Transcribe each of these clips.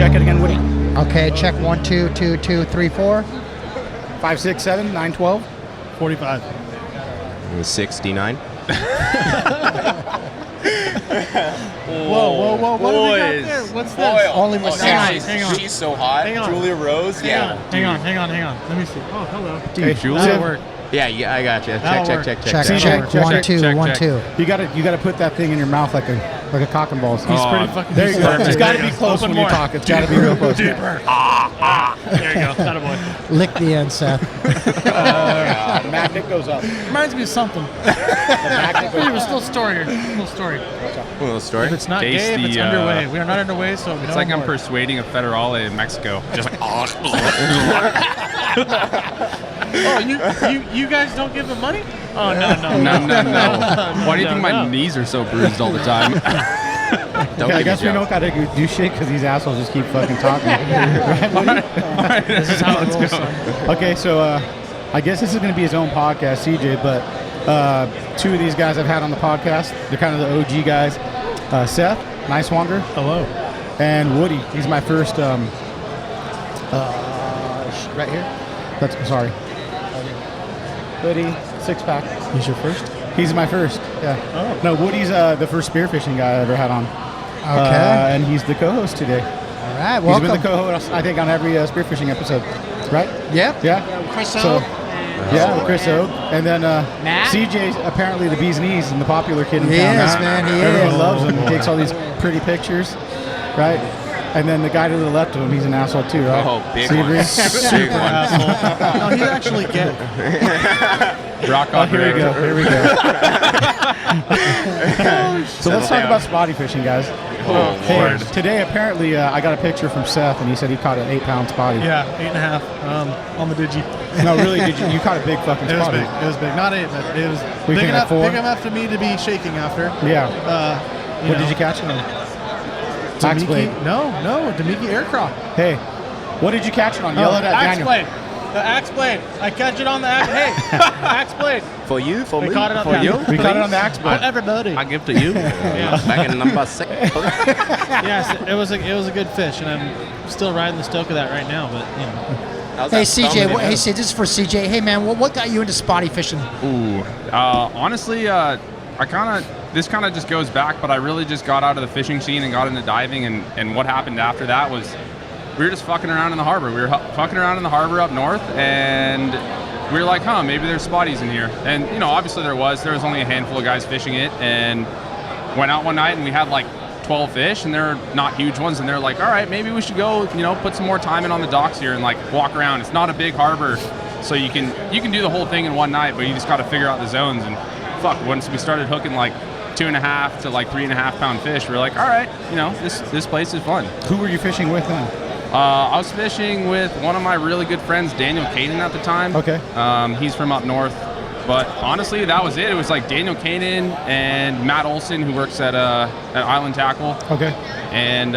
Check it again, Woody. Okay, check 1, 2, 2, 2, 3, 4. 5, 6, 7, 9, 12. 45. 69. Whoa. What do we got there? What's this? Only with sound. Hang on. She's so hot. Hang on. Julia Rose. Hang on. Let me see. Oh, hello. Hey, Julia. That'll work. Yeah, I got you. That'll Check. Check. 1, 2, 1, 2. You gotta put that thing in your mouth like a cock and balls. He's pretty fucking. There you go. It's got to be There close Open when more. you talk. It's got to be real close. Deeper. There you go. Attaboy. Lick the end, Seth. The magnet goes up. Reminds me of something. The magnet goes It up. was a little story here. Little story. Little story. If it's not Taste gay, if it's the, underway. We are not underway, so It's like I'm persuading a federale in Mexico. Just like, Oh, you guys don't give him money? Oh, no. no. Why do you think my knees are so bruised all the time? Okay, I guess we don't gotta do shit because these assholes just keep fucking talking. Right, Woody? This is how it goes, son. Okay, so I guess this is going to be his own podcast, CJ, but two of these guys I've had on the podcast, they're kind of the OG guys. Seth, Nice Wander, Hello. and Woody. He's my first, right here. That's, sorry. Woody, 6-pack. He's your first? He's my first, yeah. Oh. No, Woody's the first spearfishing guy I ever had on. Okay. And he's the co-host today. All right, He's welcome. been the co-host, I think, on every spearfishing episode, right? Yep. Yeah. Chris So, yeah, with Chris Oak. And then Matt? CJ's apparently the bee's knees and the popular kid in He town. is, Matt. man, he Everyone is. loves him. He takes all these pretty pictures, right? And then the guy to the left of him, he's an asshole too, right? Oh, big So you one. agree? Big one. No, he's actually gay. rock Oh, here we operator. go. Here we go. So let's talk about spotty fishing, guys. Oh, Hey, Lord. today apparently I got a picture from Seth, and he said he caught an 8-pound spotty. Yeah, 8.5 on the digi. No, really, you caught a big fucking It was spotty. big. It was big. Not 8, but it was We big think enough, like 4? big enough for me to be shaking after. Yeah. What know. did you catch? Axe blade. No, Demiki Aircraft. Hey, what did you catch it on? Yell it at axe Daniel. blade. The axe blade. I catch it on the axe. Hey, axe blade. For you? For We me? caught it on For the you? We caught it on the axe For blade. everybody. I give to you. Back in number 6. Yes, it was a good fish, and I'm still riding the stoke of that right now. But you know, Hey, CJ. Hey, this is for CJ. Hey, man, what got you into spotty fishing? Ooh. Honestly, this kind of just goes back, but I really just got out of the fishing scene and got into diving, and what happened after that was we were just fucking around in the harbor. We were fucking around in the harbor up north, and we were like, maybe there's spotties in here. And, obviously there was only a handful of guys fishing it, and went out one night and we had like 12 fish, and they're not huge ones, and they're like, all right, maybe we should go, put some more time in on the docks here and like walk around. It's not a big harbor, so you can do the whole thing in one night, but you just got to figure out the zones. And once we started hooking like 2.5 to like 3.5 pound fish, we were like, all right, this place is fun. Who were you fishing with then? I was fishing with one of my really good friends, Daniel Caden, at the time. Okay. He's from up north. But honestly, that was it. It was like Daniel Caden and Matt Olson, who works at Island Tackle. Okay. And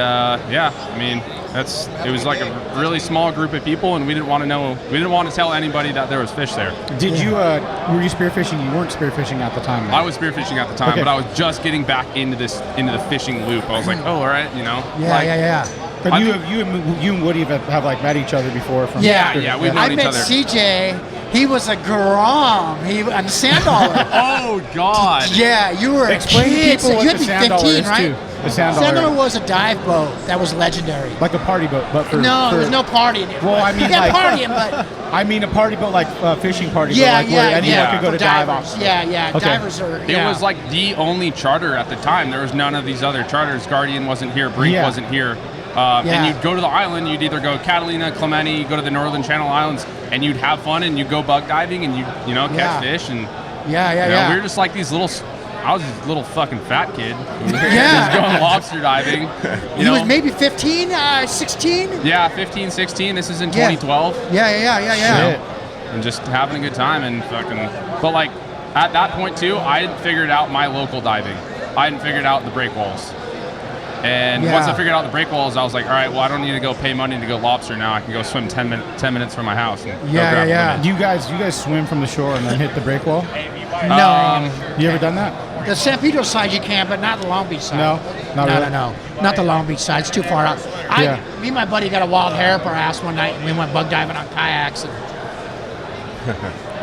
it was like a really small group of people, and we didn't want to tell anybody that there was fish there. Did you were you spearfishing? You weren't spearfishing at the time, then? I was spearfishing at the time, Okay. but I was just getting back into the fishing loop. I was like, all right, Yeah. But you and Woody have like met each other before from Yeah. Yeah, we've I known each met other. CJ. He was a grom. He on the sand dollar. Oh God! Yeah, you were Explain a to kid. people So what you had the to be sand dollar 15, is, right? too. The sand Sand dollar. dollar was a dive boat that was legendary. Like a party boat, but for There was no party in it. Well, I mean, you got like- partying, but I mean a party boat like fishing party yeah, boat, like where anyone yeah. could go for to dive divers. off. Yeah. Okay. Divers are. It Yeah. was like the only charter at the time. There was none of these other charters. Guardian wasn't here. Brink Yeah. wasn't here. Yeah. And you'd go to the island. You'd either go Catalina, Clemente, go to the Northern Channel Islands, and you'd have fun, and you'd go bug diving, and catch Yeah. fish, and Yeah. we were just like these little. I was this little fucking fat kid. Yeah. Just going lobster diving. He was maybe 15, 16. Yeah, 15, 16. This is in Yeah. 2012. Yeah. Shit. And just having a good time and fucking. But like at that point too, I hadn't figured out my local diving. I hadn't figured out the break walls. And once I figured out the break walls, I was like, all right, well, I don't need to go pay money to go lobster now. I can go swim 10 minutes from my house. And go grab a limit. Do you guys swim from the shore and then hit the break wall? No. You ever done that? The San Pedro side you can, but not the Long Beach side. No. Not No, really? no. Not the Long Beach side. It's too far out. Me and my buddy got a wild hair up our ass one night, and we went bug diving on kayaks. And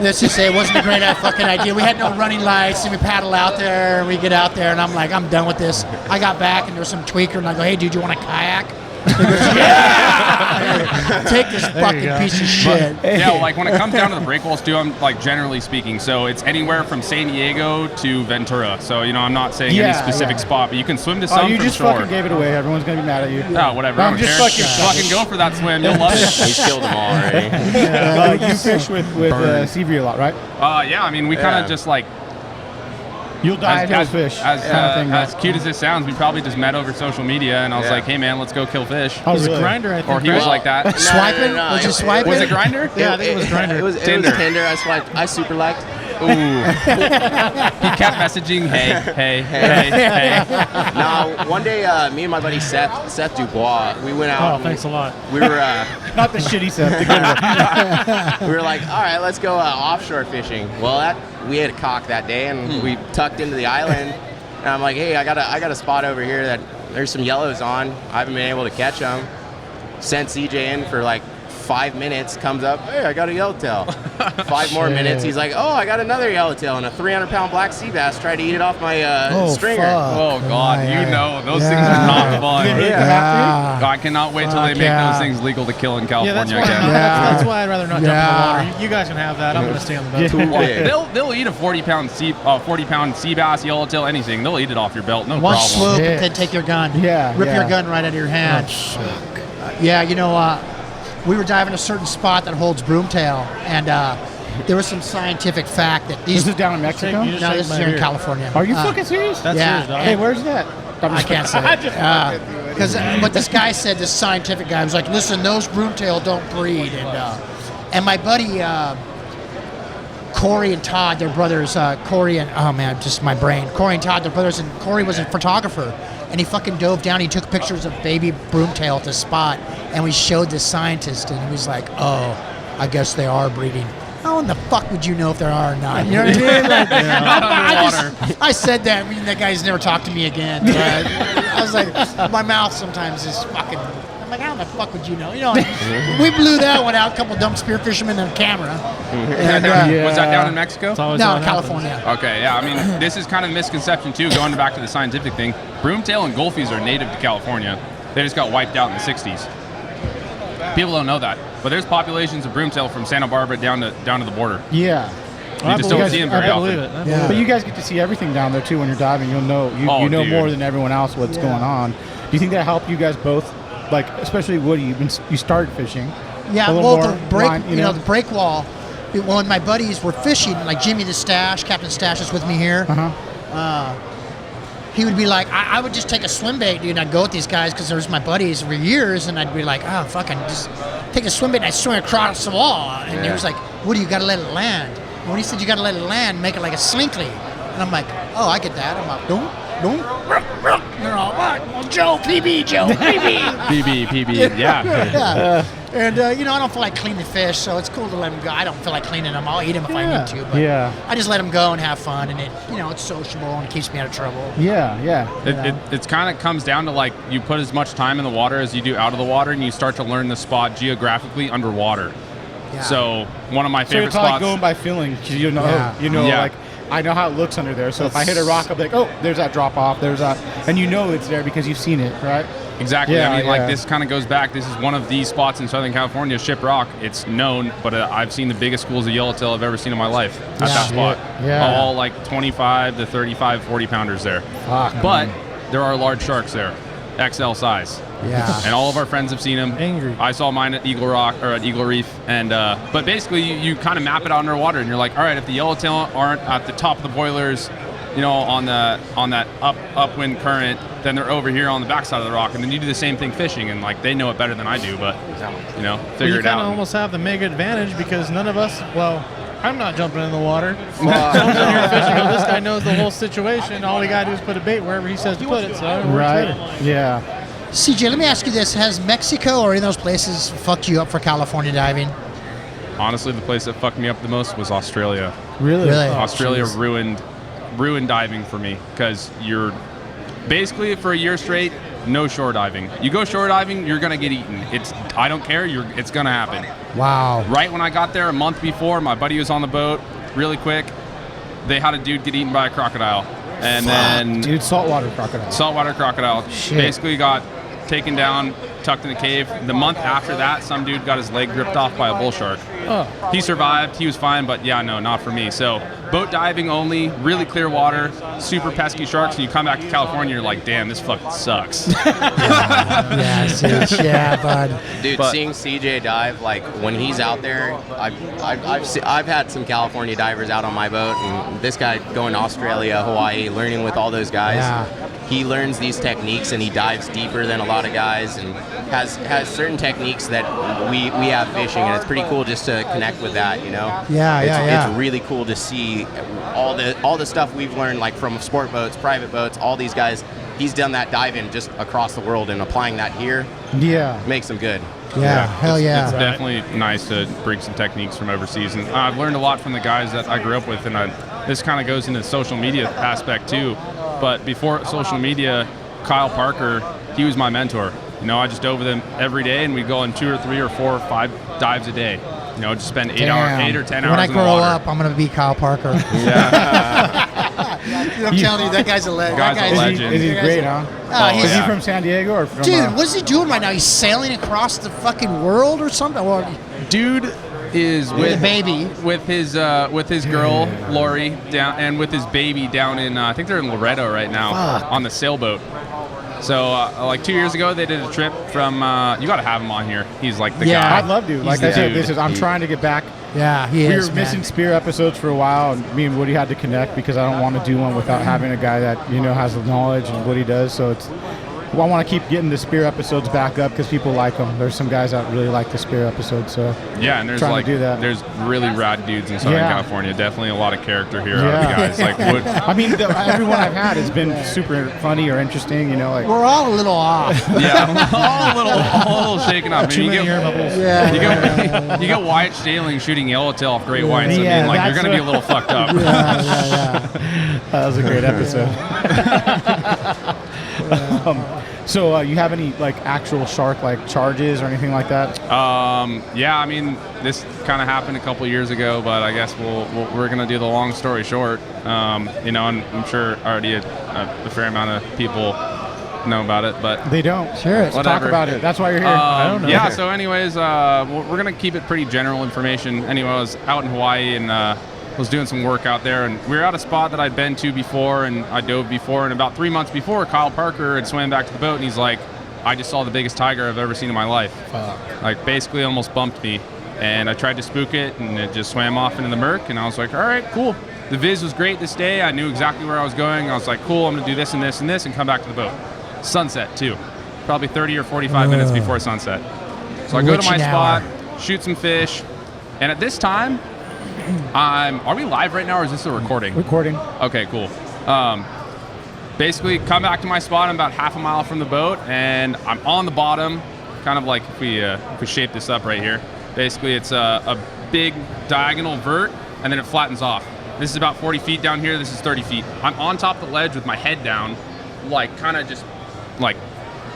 let's just say it wasn't a great fucking idea. We had no running lights, and we paddle out there, and we get out there, and I'm like, I'm done with this. I got back, and there was some tweaker, and I go, hey, dude, you want a kayak? He goes, yeah! Take this fucking piece of shit. Yeah, well, like when it comes down to the breakwalls too, I'm like generally speaking, so it's anywhere from San Diego to Ventura. So I'm not saying any specific spot, but you can swim to some you from just shore. fucking gave it away. Everyone's gonna be mad at you. Oh, whatever. I don't just care. Fucking go for that swim. You'll love it. He's killed them all already. You fish with Seaview a lot, right? Yeah, I mean, we kind of just like You'll die and fish. As cute as this sounds, we probably just met over social media, and I was like, "Hey, man, let's go kill fish." Oh, It was really? Grinder, I think. Or he was like that. Swiping? No, Was you swiping? Was it Grinder? Yeah, I think it was Grinder. It was Tinder. Tinder. I swiped. I super liked. Ooh. He kept messaging, "Hey." No, one day, me and my buddy Seth Dubois, we went out. Oh, and thanks a lot. We were Not the shitty stuff. The good one. we were like, all right, let's go offshore fishing. Well, we had a cock that day, and we tucked into the island. And I'm like, hey, I got a spot over here that there's some yellows on. I haven't been able to catch them. Sent CJ in for like 5 minutes. Comes up, hey, I got a yellowtail. 5 more minutes. He's like, oh, I got another yellowtail, and a 300-pound black sea bass tried to eat it off my stringer. Fuck. Oh God, those things Yeah. are not fun. Yeah. I cannot wait till they make those things legal to kill in Yeah, that's California why, again. that's why I'd rather not jump in Yeah. the water. You guys can have that. I'm going to stay on the boat. Too big. They'll eat a 40-pound sea bass, yellowtail, anything. They'll eat it off your belt, no One problem. swoop, Shit. and then take your gun. Yeah, Rip yeah. your gun right out of your hand. We were diving a certain spot that holds broomtail, and there was some scientific fact that these. This is down in Mexico? You just No, shake this is my here in beer. California. Are you fucking serious? That's Yeah. yours, dog. Hey, where's that? I can't say I it. just But this guy said, this scientific guy was like, listen, those broomtail don't breed. And my buddy Corey and Todd, their brothers, Corey and Todd, their brothers, and Corey was a photographer, and he fucking dove down. He took pictures of baby broomtail at the spot, and we showed the scientist, and he was like, "Oh, I guess they are breeding." How in the fuck would you know if there are or not? You know what I mean? Like, I said that. I mean, that guy's never talked to me again. But I was like, my mouth sometimes is fucking. I'm like, how the fuck would you know? We blew that one out. A couple dumb spear fishermen and a camera. And, Was that down in Mexico? It's always no, how in it happens. California. Okay, yeah, I mean, this is kind of a misconception too, going back to the scientific thing. Broomtail and gulfies are native to California. They just got wiped out in the 60s. People don't know that. But there's populations of broomtail from Santa Barbara down to the border. Yeah. You just don't see them very I often. believe it. I believe Yeah. But you guys get to see everything down there too when you're diving. You'll know you know dude. more than everyone else what's going on. Do you think that helped you guys both? Like, especially Woody, you started fishing. Yeah, A well, little the more break, line, the break wall. When my buddies were fishing, like Jimmy the Stash, Captain Stash is with me here. He would be like, I would just take a swim bait, dude, and I'd go with these guys because there's my buddies for years, and I'd be like, oh, fucking just take a swim bait, and I'd swim across the wall. And he was like, Woody, you got to let it land. And when he said you got to let it land, make it like a slinkly. And I'm like, oh, I get that. I'm like, don't. They're all, what? Well, Joe, PB, PB, yeah. Yeah. And, I don't feel like cleaning fish, so it's cool to let them go. I don't feel like cleaning them. I'll eat them if I need to. But I just let them go and have fun, and it's sociable and it keep me out of trouble. It's kind of comes down to like you put as much time in the water as you do out of the water, and you start to learn the spot geographically underwater. Yeah. So one of my So favorite it's like spots. going by feeling. 'Cause Yeah. like I know how it looks under there. So if I hit a rock, I'll be like, oh, there's that drop off. There's that, and it's there because you've seen it, right? Exactly. Yeah, I mean, yeah. like this kind of goes back. This is one of these spots in Southern California, Ship Rock. It's known, but I've seen the biggest schools of yellowtail I've ever seen in my life at that spot. Yeah. All like 25 to 35, 40 pounders there. Fuck. But there are large sharks there, XL size. Yeah. And all of our friends have seen them. Angry. I saw mine at Eagle Rock or at Eagle Reef, and but basically you kind of map it out underwater, and you're like, all right, if the yellowtail aren't at the top of the boilers, on that upwind current, then they're over here on the backside of the rock, and then you do the same thing fishing, and like they know it better than I do, but figure you it kind of out. almost have the mega advantage because none of us, I'm not jumping in the water. So I'm sitting here fishing. This guy knows the whole situation. All we got to do is put a bait wherever he says to put it. So it works Right. better. Yeah. CJ, let me ask you this. Has Mexico or any of those places fucked you up for California diving? Honestly, the place that fucked me up the most was Australia. Really. Really? Australia ruined diving for me because basically for a year straight, no shore diving. You go shore diving, you're gonna get eaten. I don't care. It's gonna happen. Wow. Right when I got there, a month before, my buddy was on the boat. Really quick, they had a dude get eaten by a crocodile, and then Dude, saltwater crocodile. saltwater crocodile Shit. basically got taken down, tucked in a cave. The month after that, some dude got his leg ripped off by a bull shark. He survived. He was fine, but yeah, no, not for me. So boat diving only, really clear water, super pesky sharks, and you come back to California, you're like, damn, this fucking sucks. Yeah, bud. Dude, But- seeing CJ dive, like when he's out there, I've had some California divers out on my boat, and this guy going to Australia, Hawaii, learning with all those guys. Yeah. He learns these techniques and he dives deeper than a lot of guys, and has certain techniques that we have fishing, and it's pretty cool just to connect with that, you know. It's really cool to see all the stuff we've learned, like from sport boats, private boats, all these guys. He's done that diving just across the world, and applying that here Yeah. makes him good. Yeah, hell yeah. It's definitely nice to bring some techniques from overseas, and I've learned a lot from the guys that I grew up with, and this kind of goes into the social media aspect too. But before social media, Kyle Parker, he was my mentor. You know, I just dove with him every day, and we'd go on 2 or 3 or 4 or 5 dives a day. You know, just spend 8 or 10 hours When I in the grow water. up, I'm gonna be Kyle Parker. Yeah, I'm telling you, that guy's a legend. Guy's a Is legend. he great, huh? He's Is he yeah. from San Diego or from? Dude, what's he doing right now? He's sailing across the fucking world or something? Well, dude is with a baby. with his girl Lori down, and with his baby down in I think they're in Loretto right now on the sailboat. So like 2 years ago they did a trip from you got to have him on here. He's like the Yeah. guy. I'd love to. He's Like the I said, dude. I'm trying to get back. Yeah, he We is. were missing spear episodes for a while, and me and Woody had to connect because I don't want to do one without having a guy that has the knowledge and what he does. So I want to keep getting the spear episodes back up because people like them. There's some guys that really like the spear episodes. So Yeah, and there's trying to like do that. there's really rad dudes in Southern Yeah. California. Definitely a lot of character here out of Yeah. the guys. Like Wood, I mean, everyone I've had has been super funny or interesting. Like We're all a little off. yeah, all a little shaken up. Too many air bubbles. Yeah. You get Wyatt Staling shooting yellowtail off great whites. Yeah, I mean, like you're that's gonna be a little fucked up. Yeah. that was a great episode. So you have any like actual shark like charges or anything like that? Yeah, I mean, this kind of happened a couple years ago, but I guess we're gonna do the long story short. And I'm sure already a fair amount of people know about it, but They don't. Sure. Let's talk about it. That's why you're here. I don't know. Yeah, so anyways, we're going to keep it pretty general information. Anyway, I was out in Hawaii and was doing some work out there, and we were at a spot that I'd been to before and I dove before, and about 3 months before, Kyle Parker had swam back to the boat, and he's like, I just saw the biggest tiger I've ever seen in my life. Like, basically almost bumped me, and I tried to spook it, and it just swam off into the murk, and I was like, all right, cool. The viz was great this day. I knew exactly where I was going. I was like, cool, I'm going to do this and this and this and come back to the boat. Sunset, too. Probably 30 or 45 minutes before sunset. So I go to my Witching spot, hour. shoot some fish, and at this time, are we live right now, or is this a recording? Recording. Okay, cool. Basically, come back to my spot. I'm about half a mile from the boat, and I'm on the bottom, kind of like if we shape this up right here. Basically, it's a big diagonal vert, and then it flattens off. This is about 40 feet down here. This is 30 feet. I'm on top of the ledge with my head down, like kind of just like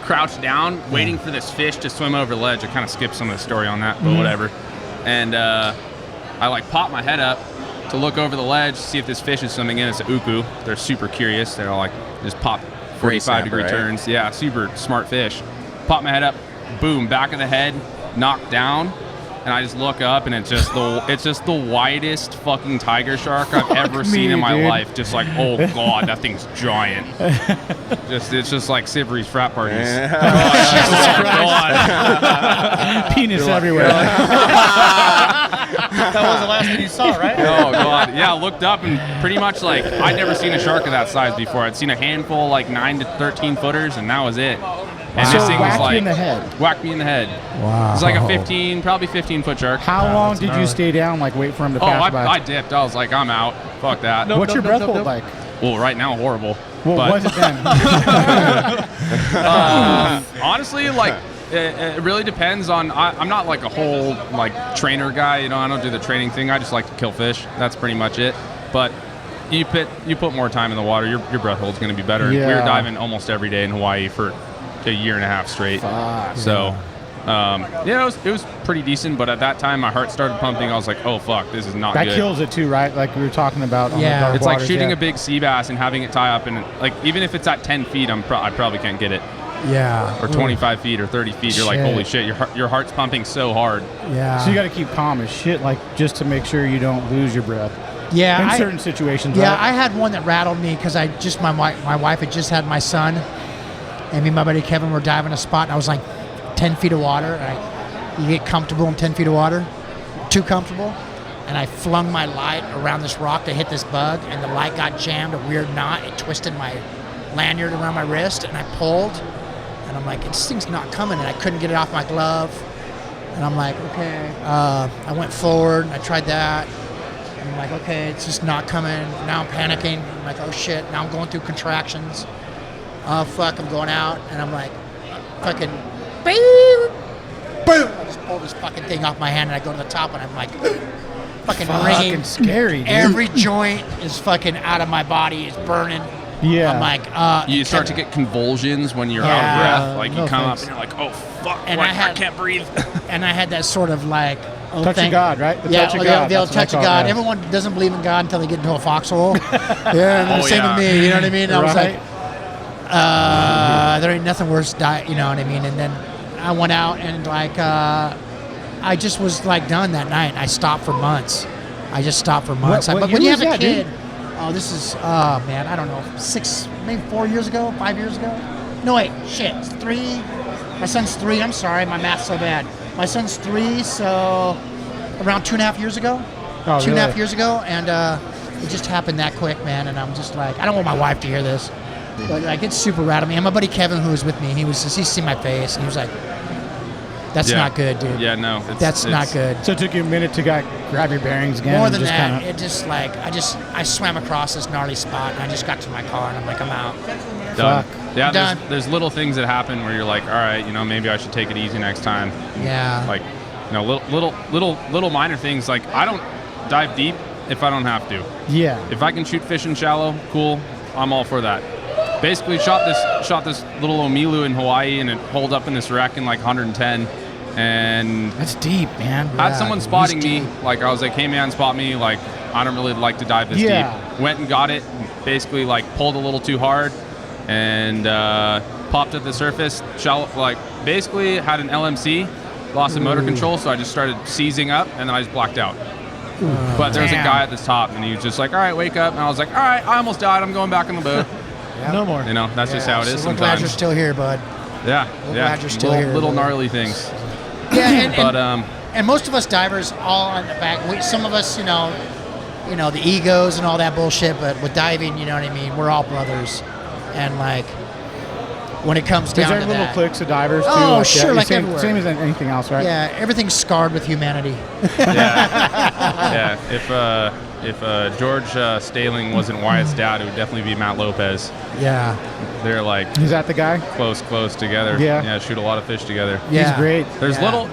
crouched down, waiting for this fish to swim over the ledge. I kind of skipped some of the story on that, but whatever. And I like pop my head up to look over the ledge to see if this fish is swimming in. It's an uku. They're super curious. They're like just pop 45-degree right? turns. Yeah, super smart fish. Pop my head up, boom, back of the head, knocked down. And I just look up, and it's just the widest fucking tiger shark I've ever seen in my dude. life. Just like, oh god, that thing's giant. It's just like Sivry's frat parties. Penis everywhere. That was the last thing you saw, right? Oh god, yeah. I looked up, and pretty much like I'd never seen a shark of that size before. I'd seen a handful like 9 to 13 footers, and that was it. And So this thing was whacked you like in the head. whacked me in the head. Wow. It's like a 15-foot shark. How long did you stay down? Like wait for him to Oh, pass by? I dipped. I was like, I'm out. Fuck that. Nope. What's your breath hold like? Well, right now, horrible. What But- was it then? Honestly, like it really depends on. I'm not like a whole like trainer guy. I don't do the training thing. I just like to kill fish. That's pretty much it. But you put more time in the water, your breath hold's going to be better. Yeah. We were diving almost every day in Hawaii for a year and a half straight. Fuck. So, it was pretty decent. But at that time, my heart started pumping. I was like, oh fuck, this is not That good. kills it too, right? Like we were talking about. On the dark It's like waters, shooting yeah. a big sea bass and having it tie up, and like even if it's at 10 feet, I probably can't get it. Yeah. Or 25 feet or 30 feet. You're like, Shit. holy shit, your heart's pumping so hard. Yeah. So you got to keep calm as shit, like just to make sure you don't lose your breath. Yeah. In certain situations. Yeah, right? I had one that rattled me because my wife had just had my son, and me and my buddy Kevin were diving a spot, and I was like 10 feet of water. And you get comfortable in 10 feet of water, too comfortable, and I flung my light around this rock to hit this bug, and the light got jammed, a weird knot. It twisted my lanyard around my wrist, and I pulled, and I'm like, this thing's not coming, and I couldn't get it off my glove. And I'm like, okay. I went forward, and I tried that. I'm like, okay, it's just not coming. Now I'm panicking. I'm like, oh shit. Now I'm going through contractions. Oh fuck, I'm going out. And I'm like, fucking, boom. I just pull this fucking thing off my hand and I go to the top and I'm like, fucking ringing. Fucking scary, dude. Every joint is fucking out of my body. It's burning. Yeah. I'm like, You start to get convulsions when you're out Yeah. of breath. Like No you come thanks. up and you're like, oh fuck, And what? I I can't breathe. and I had that sort of like, Touch of God, right? The yeah, touch of the God. the old That's what I touch of call it, God. yeah. Everyone doesn't believe in God until they get into a foxhole. Yeah, and Oh, the same yeah. with me. You know what I mean? I was Right. like, there ain't nothing worse. You know what I mean? And then I went out and like, I just was like done that night. I stopped for months. I just stopped for months. What But when year you have was a that, dude? kid, oh, this is, man, I don't know, 4 years ago, 5 years ago. No, wait, shit, it's 3. My son's 3. I'm sorry, my math's so bad. My son's 3, so around 2.5 years ago. Oh, 2.5 really? years ago, and it just happened that quick, man. And I'm just like, I don't want my wife to hear this, but like it's super rattled me. And my buddy Kevin, who was with me, he's seen my face, and he was like, "That's Yeah. not good, dude. Yeah, no. That's not good." So it took you a minute to grab your bearings again. More and than just that, kinda, it just like I swam across this gnarly spot, and I just got to my car, and I'm like, I'm out. Done. Fuck. Yeah, Done. there's little things that happen where you're like, all right, maybe I should take it easy next time. Yeah. Like, little minor things. Like I don't dive deep if I don't have to. Yeah. If I can shoot fish in shallow, cool. I'm all for that. Basically, shot this little Omilu in Hawaii, and it holed up in this wreck in like 110. And That's deep, man. had someone spotting he's me. deep. Like I was like, hey man, spot me. Like I don't really like to dive this Yeah. deep. Went and got it. Basically, like pulled a little too hard, and popped at the surface. Shallow, like basically had an LMC, lost the motor control, so I just started seizing up, and then I just blacked out. But there was a Damn. guy at the top, and he was just like, all right, wake up. And I was like, all right, I almost died. I'm going back in the boat. No more. That's just how it is So we're glad sometimes. you're still here, bud. Yeah, We're yeah. glad you're still little, here, little brother. gnarly things. Yeah, But and most of us divers all on the back. Some of us, you know, the egos and all that bullshit. But with diving, you know what I mean. We're all brothers, and like when it comes Is down there to little that, cliques of divers too? Oh, like, sure, yeah, like same, everywhere. Same as anything else, right? yeah, everything's scarred with humanity. yeah, if George Staling wasn't Wyatt's dad, it would definitely be Matt Lopez. Yeah, They're like Is that the guy? close together. Yeah. shoot a lot of fish together. yeah. He's great. There's Yeah.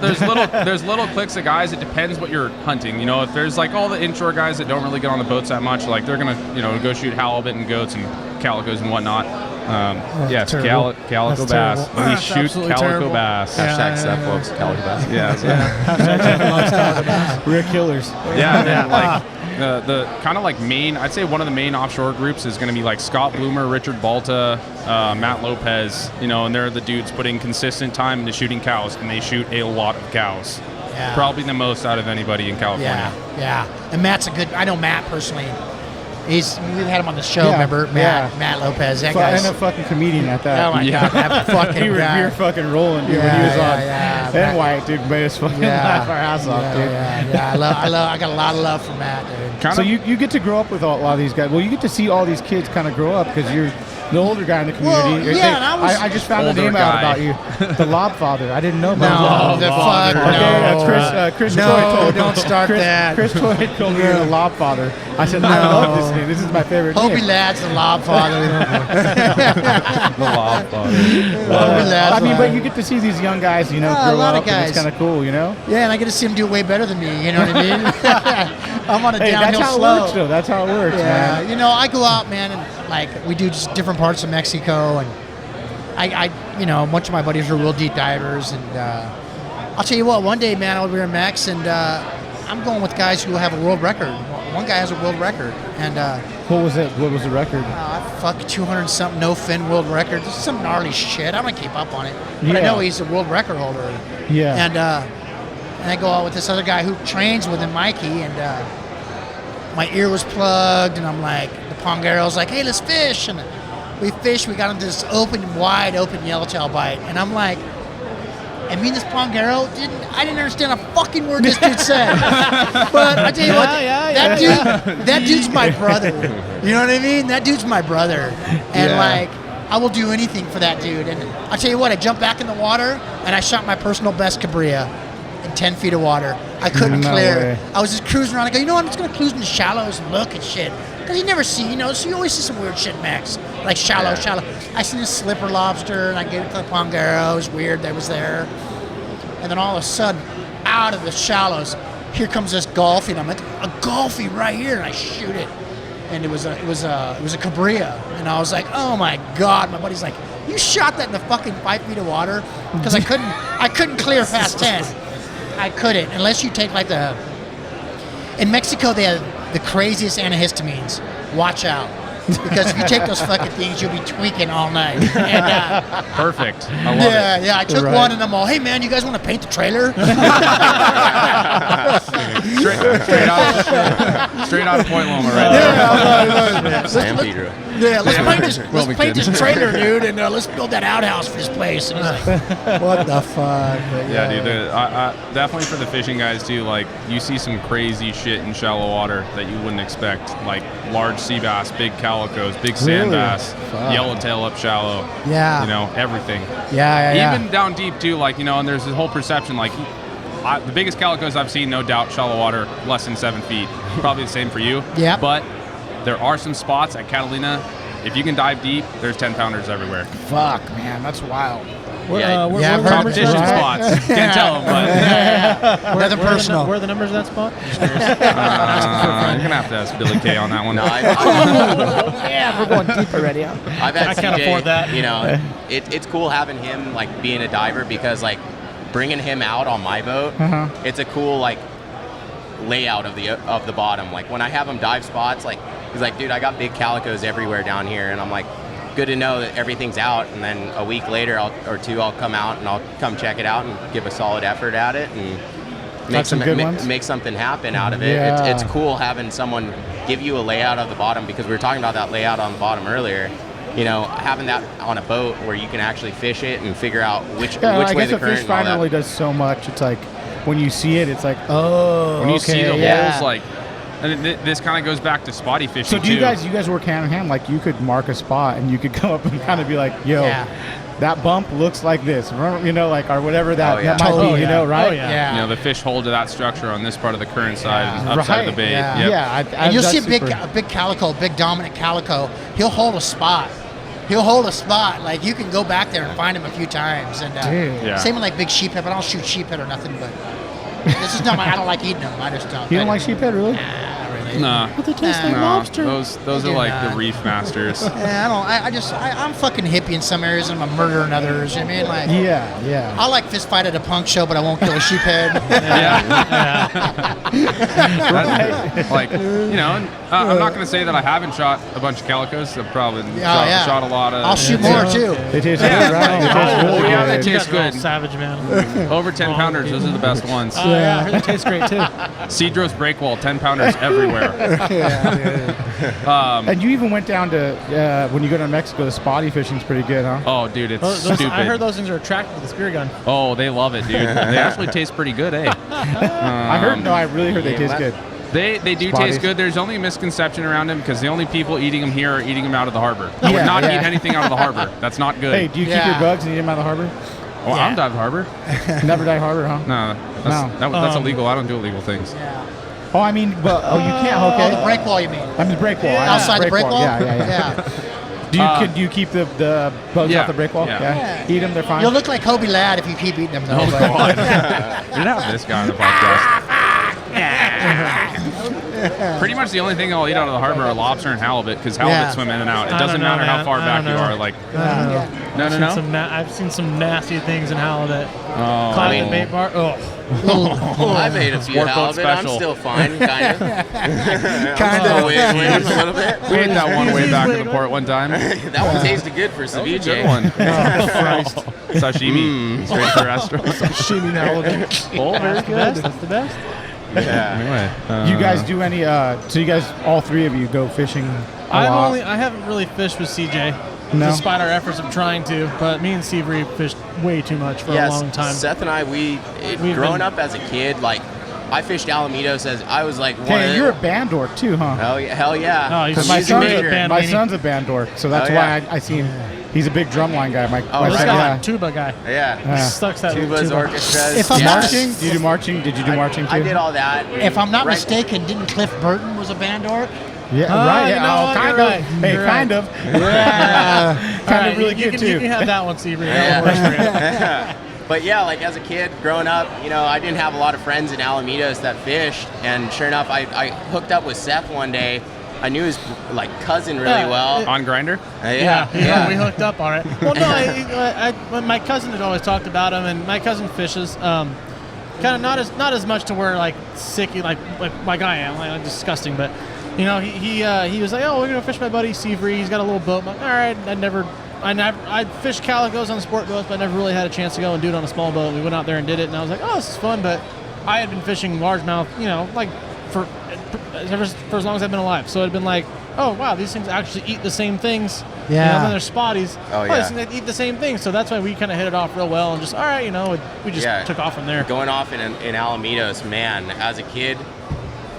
there's little cliques of guys. It depends what you're hunting. If there's like all the inshore guys that don't really get on the boats that much, like they're gonna go shoot halibut and goats and calicos and whatnot. Yes, terrible. calico That's bass. terrible. Let me That's shoot absolutely calico terrible. bass. Yeah. Hashtag Seth loves calico bass. We're killers. Yeah, and then like the kind of like main, I'd say one of the main offshore groups is going to be like Scott Bloomer, Richard Balta, Matt Lopez, and they're the dudes putting consistent time into shooting cows, and they shoot a lot of cows. Yeah. Probably the most out of anybody in California. Yeah. And Matt's I know Matt personally. We've had him on the show. Yeah, Remember Matt Lopez? That guy's. And a fucking comedian at that. Oh my Yeah. God, that fucking we were guy. fucking rolling, dude, when Yeah, he was on. yeah. And Wyatt, dude, made us fucking laugh our ass off, dude. Yeah. I got a lot of love for Matt, dude. Kind So of, you get to grow up with a lot of these guys. Well, you get to see all these kids kind of grow up because you're the older guy in the community. Well, yeah, and I just found the older name out guy. about you. The Lob Father. I didn't know No, about the Lob fuck, Father. no. Okay, Chris No, Troy told don't start Chris, that. Chris Troy told me you're the Lob Father. I said, I love this name. This is my favorite Hobie name. Ladd's the Lob Father. the lob father. Hobie Ladd's I mean, the- but you get to see these young guys, a grow lot of up, and it's guys. kind of cool, Yeah, and I get to see him do way better than me. You know what I mean? I'm on a Hey, downhill that's how slope. it works, though. That's how it works, Yeah, man. you know, I go out, man, and like we do just different parts of Mexico, and I you know, a bunch of my buddies are real deep divers, and I'll tell you what, one day, man, I'll be in Mex, and I'm going with guys who have a world record. One guy has a world record, and What was it? What was the record? fuck 200 something no fin world record. This is some gnarly shit. I don't keep up on it, but I Yeah. know he's a world record holder. Yeah. And I go out with this other guy who trains with him, Mikey, and my ear was plugged, and I'm like, the Pongero's like, hey, let's fish, and we fished. We got into this wide open yellowtail bite, and I'm like, and me and this Pongero I didn't understand a fucking word this dude said. But I tell you what, that dude's my brother. You know what I mean? That dude's my brother. And like, I will do anything for that dude. And I tell you what, I jumped back in the water and I shot my personal best Cabria in 10 feet of water. I couldn't No clear. way. I was just cruising around. I go, you know what? I'm just gonna cruise in the shallows and look at shit. Because you never see, you know, so you always see some weird shit, Max. Like shallow. I seen a slipper lobster and I gave it to the Pongero. It was weird that was there. And then all of a sudden, out of the shallows, here comes this Golfie. And I'm like, a Golfie right here, and I shoot it. And it was a Cabria. And I was like, oh my God. My buddy's like, you shot that in the fucking 5 feet of water? Because I couldn't clear past 10. I couldn't, unless you take like in Mexico, they have the craziest antihistamines. Watch out. Because if you take those fucking things, you'll be tweaking all night. And, Perfect. I love it. I took one and I'm all, hey man, you guys want to paint the trailer? Straight out of Point Loma right there. San Pedro. Let's paint this trailer, dude, and let's build that outhouse for this place. And he's like, what the fuck? But Yeah, dude. Definitely for the fishing guys too. Like you see some crazy shit in shallow water that you wouldn't expect. Like large sea bass, big calicos, big sand Really? bass, yellowtail up shallow. Yeah. You know everything. Yeah. Even down deep too. Like you know, and there's this whole perception. Like the biggest calicos I've seen, no doubt, shallow water, less than 7 feet. Probably the same for you. Yeah. But there are some spots at Catalina. If you can dive deep, there's 10-pounders everywhere. Fuck, man, that's wild. Where I've the heard numbers Competition are? spots. Can't tell them, but Nothing personal. Where are the numbers of that spot? you're gonna have to ask Billy K on that one. No, Yeah, we're going deep already. I've had I can't CJ, afford that. You know, it's cool having him like being a diver because like bringing him out on my boat, it's a cool like layout of the bottom. Like when I have him dive spots, like he's like, dude, I got big calicos everywhere down here, and I'm like, good to know that everything's out. And then a week later or two, I'll come out and I'll come check it out and give a solid effort at it and make make something happen out of it. Yeah. It's cool having someone give you a layout of the bottom because we were talking about that layout on the bottom earlier. You know, having that on a boat where you can actually fish it and figure out which I way guess the a current fish and all finder that. really does so much. It's like when you see it, it's like, oh, When you see the yeah. holes, like, and this kind of goes back to spotty fishing So do too. you guys work hand in hand? Like you could mark a spot and you could go up and kind of be like, yo, that bump looks like this, you know, like or whatever that might be, you know, right? Oh, yeah. You know, the fish hold to that structure on this part of the current side and upside of the bait. Yeah. Yep. And you'll see a super- big calico, big dominant calico. He'll hold a spot. Like you can go back there and find him a few times. And Dude. Yeah. same with like big sheephead. But I don't shoot sheephead or nothing. But this is not I don't like eating them. I just don't. You don't like sheephead, really? Nah, really. Nah. But they taste like No, lobster. those They are do like not. the reef masters. Yeah, I'm fucking hippie in some areas and I'm a murderer in others. You know what I mean, like, Yeah. I'll like fist fight at a punk show, but I won't kill a sheephead. That's- like, you know, and, I'm not going to say that I haven't shot a bunch of calicos. I've probably shot a lot of. I'll shoot more too. They taste good, right? They taste Oh, really yeah, good. they You taste guys are all good. savage, man. Over 10-pounders, those are the best ones. Oh, yeah, I heard they taste great too. Cedros breakwall, 10-pounders everywhere. And you even went down to when you go to Mexico, the spotty fishing's pretty good, huh? Oh, dude, it's stupid. I heard those things are attracted to the spear gun. Oh, they love it, dude. They actually taste pretty good, eh? I really heard they taste good. They do Spotties. taste good. There's only a misconception around them because the only people eating them here are eating them out of the harbor. I would Yeah, not yeah. eat anything out of the harbor. That's not good. Hey, do you keep your bugs and eat them out of the harbor? Oh, I don't dive harbor. Never dive harbor, huh? No, that's illegal. I don't do illegal things. Yeah. Oh, I mean, but you can't. Oh, Okay. the break wall, you mean? I mean, break wall. I know, Outside the break wall? Yeah. Do you keep the bugs yeah, off the break wall? yeah. Eat them, they're fine. You'll look like Hobie Ladd if you keep eating them, though. Oh, God. You'd have this guy on the podcast. pretty much the only thing I'll eat out of the harbor are lobster and halibut, because halibut swim in and out. It doesn't matter how far back you are. Like, no. I've seen some nasty things in halibut. Oh, Caught at the bait bar. I made a few Sport boat halibut. I'm special. still fine, kind of. Kind of. a little bit. we ate that one way back in the port one time. That one tasted good for That was a ceviche. good one. Christ. Sashimi, straight to restaurant. Sashimi halibut. Oh, very good. That's the best. Yeah. Anyway, You guys do any? So you guys, all three of you, go fishing a lot? I haven't really fished with CJ, No? despite our efforts of trying to. But me and Seavery fished way too much for a long time. Seth and I, We've growing been- up as a kid, like, I fished Alamitos as I was like one Hey, of you're a band dork too, huh? Hell yeah. Oh, he's Because a my son's, major band my meanie. son's a band dork, so that's Oh, yeah. why I see him. He's a big drumline guy. My Oh, This son, guy's yeah. a tuba guy. Yeah. Yeah. Sucks that Tubas, tuba. orchestras. If I'm yeah. not Marching? Do you do marching? Did you do marching too? I did all that. If I'm not Right- mistaken, didn't Cliff Burton was a band dork? Yeah, Ah, right. you Yeah, know what? kind You're of. right. Hey, You're kind right. of. Yeah. All Kind right, of really you good can, too. You can have that one, Seavery. That one works for you. But yeah, like as a kid growing up, I didn't have a lot of friends in Alamitos that fished, and sure enough, I hooked up with Seth one day. I knew his like cousin really Yeah, well. on Grinder. Yeah, we hooked up, all right. Well, no, my cousin had always talked about him, and my cousin fishes. Kind of not as much to where like sicky like I am, like disgusting, but he was like, oh, we're gonna fish my buddy Seavery. He's got a little boat. I'm like, all right, I fished calicos on sport boats, but I never really had a chance to go and do it on a small boat. We went out there and did it, and I was like, oh, this is fun. But I had been fishing largemouth, like for as long as I've been alive. So it'd been like, oh wow, these things actually eat the same things. Yeah. And then there's spotties. Oh, yeah. These things eat the same things. So that's why we kind of hit it off real well, and just all right, we just Yeah. took off from there. Going off in Alamitos, man, as a kid,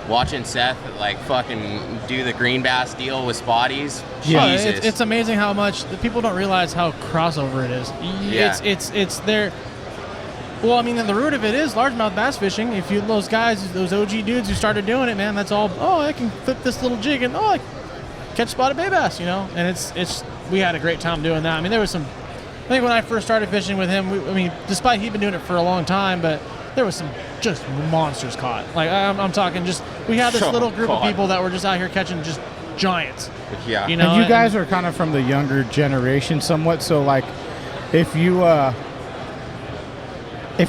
watching Seth like fucking do the green bass deal with spotties. Oh, Jesus. it's amazing how much the people don't realize how crossover it is. Yeah. It's there. Well, I mean, the root of it is largemouth bass fishing. If you those guys, those OG dudes who started doing it, man, that's all. Oh, I can flip this little jig and I catch spotted bay bass, And it's we had a great time doing that. I mean, there was some. I think when I first started fishing with him, despite he'd been doing it for a long time, but there was some just monsters caught. Like I'm talking, just we had this Oh, little group God. of people that were just out here catching just giants. Yeah. You know, And you guys are kind of from the younger generation somewhat, so like if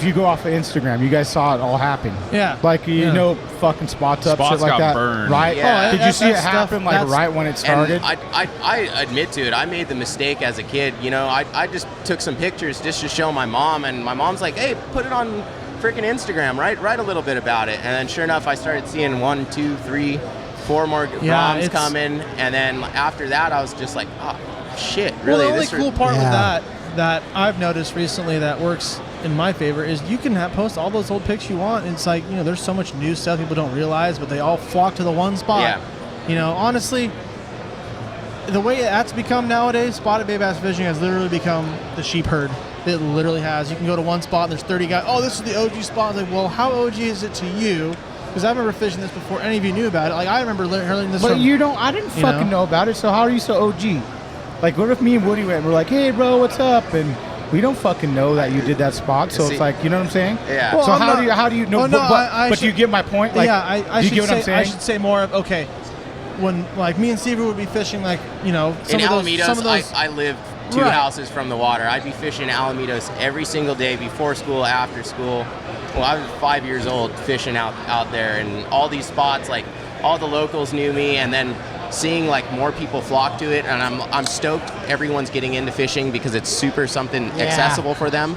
you go off of Instagram, you guys saw it all happen. Yeah. Like Yeah. fucking spots up, Spots shit like got that. burned. Right? Yeah. Did you see it That stuff, happen like that's- right when it started? And I admit to it. I made the mistake as a kid. I just took some pictures just to show my mom, and my mom's like, "Hey, put it on freaking Instagram. Write a little bit about it." And then sure enough, I started seeing 1, 2, 3, 4 more Yeah, ROMs it's- coming, and then after that, I was just like, "Oh shit, really?" Well, the only this cool part with Yeah. that I've noticed recently that works in my favor is you can post all those old pics you want. It's like, there's so much new stuff people don't realize, but they all flock to the one spot. Yeah. Honestly, the way that's become nowadays, spotted bay bass fishing has literally become the sheep herd. It literally has. You can go to one spot and there's 30 guys. Oh, this is the OG spot. It's like, well, how OG is it to you? Because I remember fishing this before any of you knew about it. Like, I remember learning this But from... I didn't fucking know about it, so how are you so OG? Like, what if me and Woody went and we're like, hey, bro, what's up? And we don't fucking know that you did that spot, so See- it's like, you know what I'm saying? Yeah. Well, So I'm how do you know? Oh, no, but do you should- get my point? Like, yeah, I do you should get what say, I'm saying? I should say more of, okay, when like me and Steven would be fishing, like, In Alamitos, some of those I lived 2 Right. houses from the water. I'd be fishing Alamitos every single day before school, after school. Well, I was 5 years old fishing out there, and all these spots, like all the locals knew me, and then seeing like more people flock to it, and I'm stoked everyone's getting into fishing because it's super something accessible for them.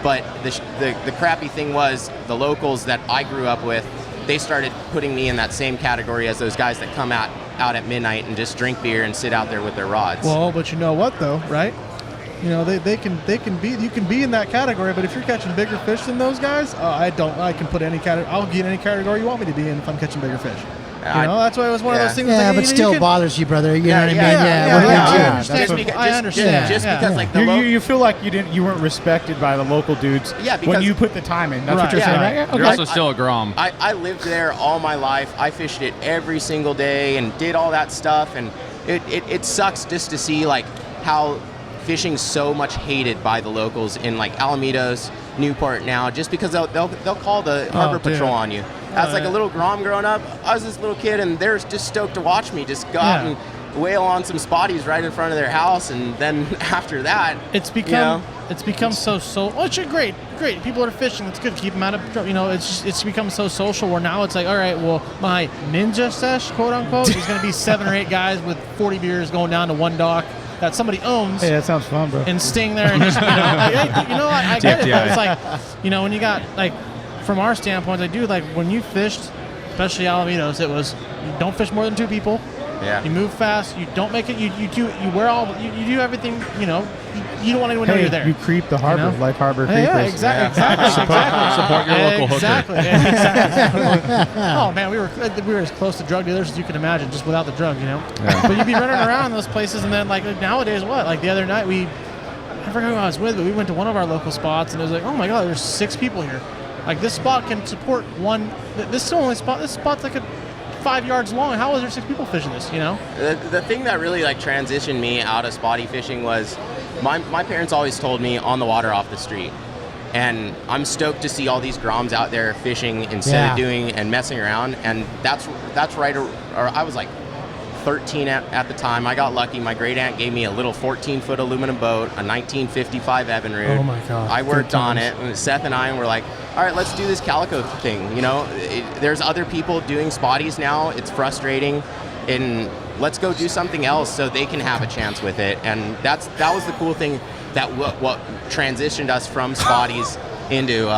But the crappy thing was the locals that I grew up with, they started putting me in that same category as those guys that come out at midnight and just drink beer and sit out there with their rods. Well, but you know what though, right? They can be, you can be in that category, but if you're catching bigger fish than those guys, I can put any category. I'll get any category you want me to be in if I'm catching bigger fish. That's why it was one of those things. Yeah, like, but still bothers you, brother. You know what I mean? I That's understand. what- I understand. Just because like the You feel like you weren't respected by the local dudes Yeah, when because- you put the time in. That's Right. what you're Yeah. saying, right? Right. Yeah, You're okay. also still a Grom. I lived there all my life. I fished it every single day and did all that stuff, and it sucks just to see like how fishing's so much hated by the locals in like Alamitos. Newport now, just because they'll call the harbor patrol on you. As like a little grom growing up, I was this little kid, and they're just stoked to watch me just go out and whale on some spotties right in front of their house, and then after that, it's become which are great. People are fishing. It's good. Keep them out of trouble. It's become so social where now it's like, all right, well, my ninja sesh, quote unquote, is going to be 7 or 8 guys with 40 beers going down to one dock that somebody owns. Hey, that sounds fun, bro. And staying there and just, I get it. But it's like, when you got like, from our standpoint, like when you fished, especially Alavitos, it was you don't fish more than 2 people. Yeah. You move fast. You don't make it. You do everything. You don't want anyone to know you're there. You creep the harbor like harbor creepers. Yeah, exactly. Support your local hooker. Exactly. Oh man, we were as close to drug dealers as you can imagine, just without the drug, Yeah. But you'd be running around those places, and then like nowadays, what? Like the other night, I forgot who I was with, but we went to one of our local spots, and it was like, oh my god, there's 6 people here. Like this spot can support one. This spot's like 5 yards long. How is there 6 people fishing this? The thing that really like transitioned me out of spotty fishing was my parents always told me on the water off the street, and I'm stoked to see all these groms out there fishing instead of doing and messing around. And that's right. Or I was like 13 at the time. I got lucky. My great aunt gave me a little 14-foot aluminum boat, a 1955 Evinrude. Oh my god! I worked on it, and Seth and I were like, all right, let's do this calico thing. There's other people doing spotties now. It's frustrating, and let's go do something else so they can have a chance with it. And that was the cool thing that what transitioned us from spotties into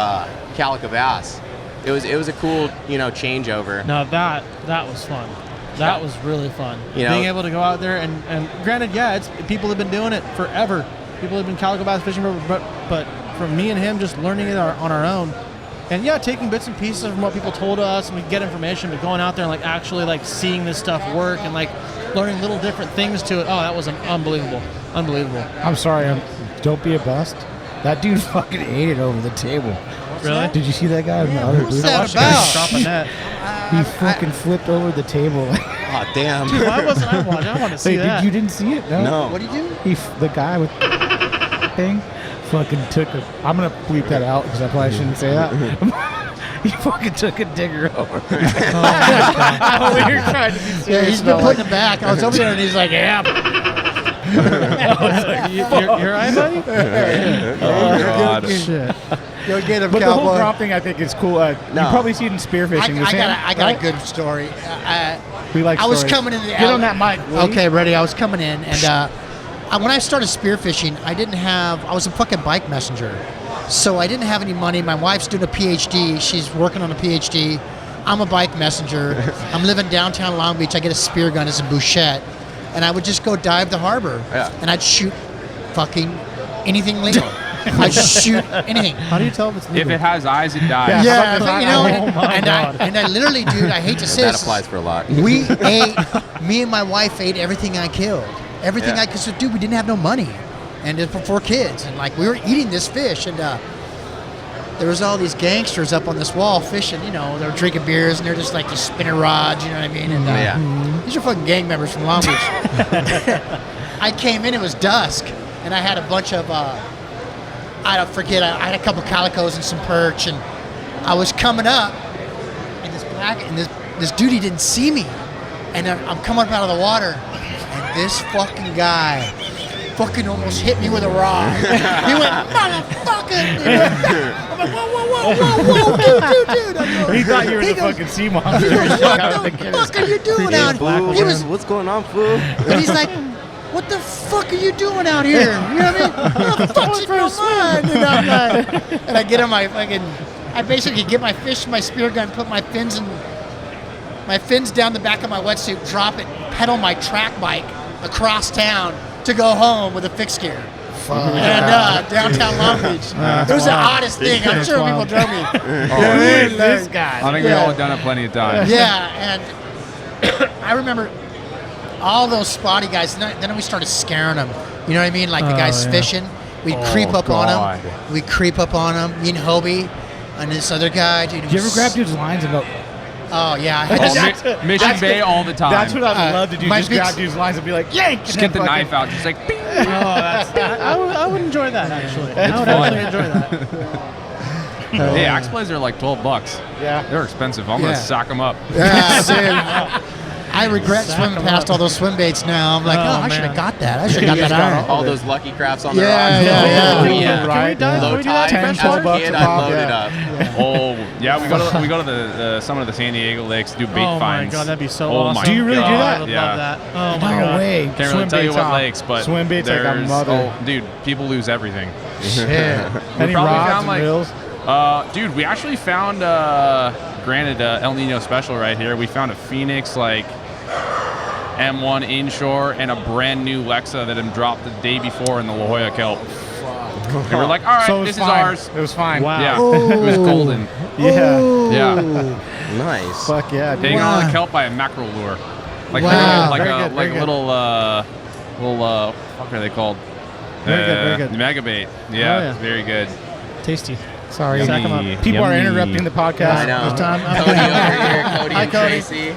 calico bass. It was a cool changeover. No, that was fun. That was really fun. Being able to go out there and granted, it's people have been doing it forever. People have been calico bass fishing forever, but from me and him just learning it on our own, and taking bits and pieces from what people told us, and we get information, but going out there and like actually like seeing this stuff work and like learning little different things to it. Oh, that was unbelievable. I'm sorry, don't be a bust. That dude fucking ate it over the table. Really? Did you see that guy in the other booth? What's that about? Drop a net. He fucking flipped over the table. Oh damn! Dude, why wasn't I watching? I want to see that. You didn't see it? No. What did he do? The guy with thing fucking took a. I'm gonna bleep that out because I probably shouldn't say that. He fucking took a digger over. Oh, we were trying to be serious. Yeah, he's been putting it back. I was over there and he's like, yeah. You're right, buddy? Oh god. Shit. Go get him, But the cowboy. whole drop thing, I think, is cool. You probably see it in spearfishing. I got a good story. We like I was stories. coming in the Get on that mic. will you? Okay, ready. I was coming in, and when I started spearfishing, I was a fucking bike messenger. So I didn't have any money. My wife's doing a PhD. She's working on a PhD. I'm a bike messenger. I'm living downtown Long Beach. I get a spear gun as a bouchette, and I would just go dive the harbor, and I'd shoot fucking anything legal. I'd shoot anything. How do you tell if it's legal? If it has eyes, it dies. Yeah, Oh my God. and I literally, dude, I hate to say That this. applies for a lot. Me and my wife ate everything I killed. Everything I could. So, dude, we didn't have no money, and it was for 4 kids, and like we were eating this fish, and there was all these gangsters up on this wall fishing. They were drinking beers, and they're just like these spinning rods. You know what I mean? And these are fucking gang members from Long Beach. I came in. It was dusk, and I had a bunch of. I had a couple calicos and some perch, and I was coming up, and this dude, he didn't see me, and I'm coming up out of the water, and this fucking guy fucking almost hit me with a rod. He went, motherfucker! I'm like, whoa, dude. He thought you were the fucking sea monster. He goes, what the fuck are you doing out here? What's going on, fool? And he's like, what the fuck are you doing out here? You know what I mean? What the fuck's in your mind? And I'm like, and I get on my fucking, I basically get my fish, my spear gun, put my fins down the back of my wetsuit, drop it, pedal my track bike across town to go home with a fixed gear. And downtown Long Beach. It was the oddest thing. I'm sure people drove me. This guy. I think we've all done it plenty of times. Yeah, and I remember all those spotty guys. Then we started scaring them. You know what I mean? Like the guys fishing. We'd creep up on them. We'd creep up on them. Me and Hobie and this other guy. Dude, Did you ever grab dude's lines and go? Oh yeah. Mission Bay all the time. That's what I would love to do. Just grab dude's lines and be like, yank! Just get the knife out. Just like, bing. I would enjoy that, actually. I would actually enjoy that. Hey, axe blades are like $12. Yeah. They're expensive. I'm gonna sack them up. Yeah, dude. I regret swimming past all those swim baits now. I'm like, I should have got that. I should have got that iron. All those lucky crafts on the Yeah, rocks. yeah. Oh, yeah. Can we dive? Low Can we do that? tide, 10, as 12 a bucks kid, a I pop, loaded yeah. up. Oh, yeah. We go to the some of the San Diego lakes, do bait Oh my finds. god, that'd be so Oh awesome. my Do you really do God. that? I would Yeah. love that. Oh my No god. way. Can't really Swim tell you baits what off. lakes, but Swim baits like a there's- mother. Oh, dude, people lose everything. Shit. Any probably rods found, and like- reels? Dude, we actually found, granted, El Nino special right here. We found a Phoenix like M1 inshore and a brand new Lexa that had dropped the day before in the La Jolla kelp. And we're like, all right, So it was this fine. is ours. It was fine. Wow. Yeah, Oh. it was golden. Yeah. Yeah, Nice. Fuck yeah. dude. hanging on Wow. the kelp by a mackerel lure, like Wow. like Very a good, very good. little what are they called? Very good, very good. Mega bait. Oh, Yeah, yeah. very good. Tasty. Sorry. Sack 'em up. Yummy, People are yummy. interrupting the podcast. I know. This time- Cody over here, Cody Hi, and Cody. Tracy.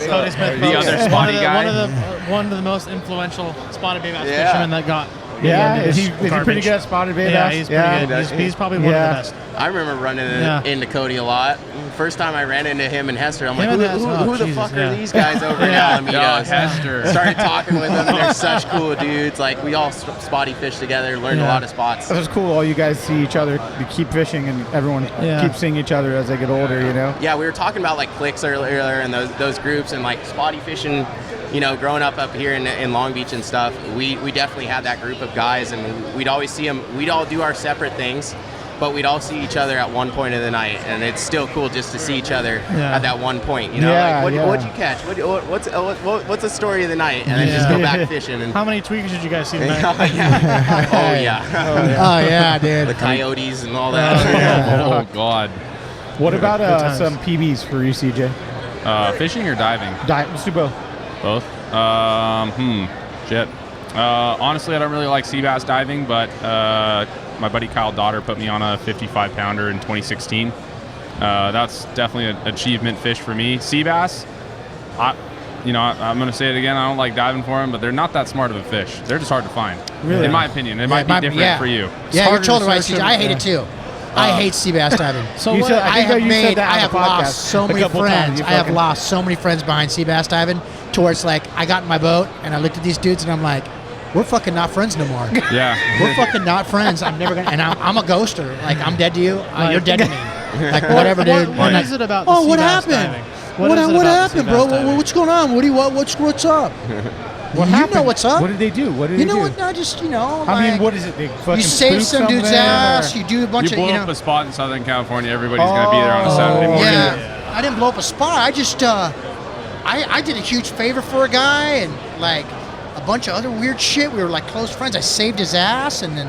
Cody Smith, The other spotty guy. One of the most influential spotted bait bass Yeah. fishermen that got. Yeah, into is this he pretty garbage. good at spotted bait Yeah, bass? he's pretty good. He's probably one of Yeah. the best. I remember running Yeah. into Cody a lot. First time I ran into him and Hester, I'm Him like, and who, Hester, who oh, the Jesus, fuck yeah. are these guys over in Yeah. Alameda? Hester. Started talking with them, and they're such cool dudes. Like, we all spotty fished together, learned a Yeah. lot of spots. That was cool. All you guys see each other, you keep fishing, and everyone Yeah. keeps seeing each other as they get older. You know. Yeah, we were talking about like cliques earlier and those groups and like spotty fishing. You know, growing up here in Long Beach and stuff, we definitely had that group of guys, and we'd always see them. We'd all do our separate things, but we'd all see each other at one point of the night, and it's still cool just to see each other Yeah. at that one point. You know, Yeah, like yeah. what'd you catch? What's the story of the night? And then just go back fishing. And How many tweakers did you guys see oh tonight? yeah, oh yeah, Oh, yeah, dude. the coyotes and all that. Oh God. What about times. some PBs for you, CJ? Fishing or diving? Let's do both. Both. Shit. Honestly, I don't really like sea bass diving, but my buddy Kyle Dotter put me on a 55-pounder in 2016. That's definitely an achievement fish for me. Sea bass, I'm going to say it again. I don't like diving for them, but they're not that smart of a fish. They're just hard to find. Really? In my opinion, it might be different for you. Yeah, you're harder to totally right, search CJ. them, I hate yeah. it too. I hate sea bass diving. So You what? said- I I think have you said made, that I on have the podcast lost so a many couple times. friends. You I have fucking- lost so many friends behind sea bass diving to where it's like I got in my boat and I looked at these dudes and I'm like, we're fucking not friends no more. Yeah. We're fucking not friends. I'm never gonna. And I'm a ghoster. Like I'm dead to you. You're dead to me. Like whatever, dude. What And is it about the Oh, sea what bass happened? diving? What is it about the happened, sea bro? bass diving? What's going on? What's up? What You happened? know what's up. What did they do? What did You they know do? what? No, just I like, mean, what is it? They fucking you save spook some dude's something, ass. or- You do a bunch You of blow you up know. a spot in Southern California, everybody's going to be there on a Saturday morning. Yeah, I didn't blow up a spot. I just I did a huge favor for a guy and like a bunch of other weird shit. We were like close friends. I saved his ass and then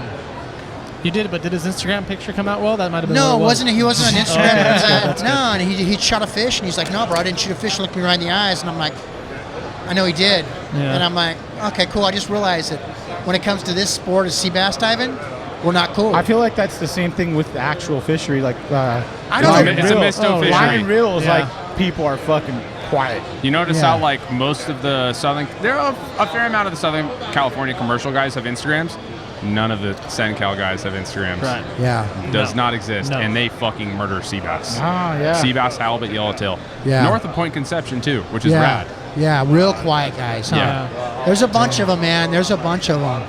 You did, but did his Instagram picture come out well? That might have been. no, what it was. he wasn't on Instagram. okay, It was, that's good. no, and he shot a fish and he's like, no, bro, I didn't shoot a fish. Looked me right in the eyes and I'm like, I know he did. Yeah. And I'm like, okay, cool. I just realized that when it comes to this sport of sea bass diving, we're not cool. I feel like that's the same thing with the actual fishery. Like, I don't line know. and It's a reel. misto fishery. Line and reel is Yeah. like people are fucking quiet. You notice Yeah. how like most of the there are a fair amount of the Southern California commercial guys have Instagrams. None of the SenCal guys have Instagrams. Right. yeah. Does No. not exist, No. and they fucking murder sea bass. Ah, yeah. Sea bass, halibut, yellowtail. Yeah. North of Point Conception too, which is Yeah. rad. Yeah, real quiet guys. Huh? Yeah. There's a bunch of them, man. There's a bunch of them.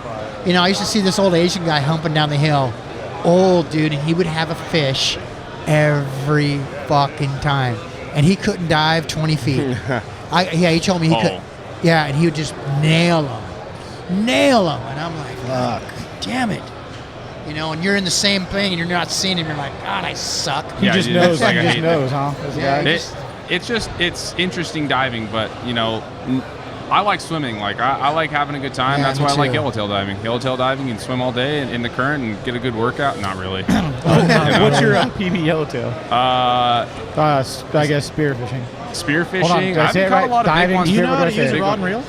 You know, I used to see this old Asian guy humping down the hill. Old dude, and he would have a fish every fucking time. And he couldn't dive 20 feet. He told me he could. Yeah, and he would just nail them. And I'm like, fuck, damn it. You know, and you're in the same thing and you're not seeing him. You're like, God, I suck. He Yeah, just dude, knows. it's like He I just hate knows, huh? This Yeah, guy? It's interesting diving, but you know, I like swimming. Like I like having a good time. Yeah, That's me why I like too. yellowtail diving. Yellowtail diving, you can swim all day in the current and get a good workout. Not really. What's your PB yellowtail? I guess spearfishing. Spearfishing. Hold on, did I I've say it caught right? a lot of Diving, big ones. spear- You know what how did to I use say? a rod and reel?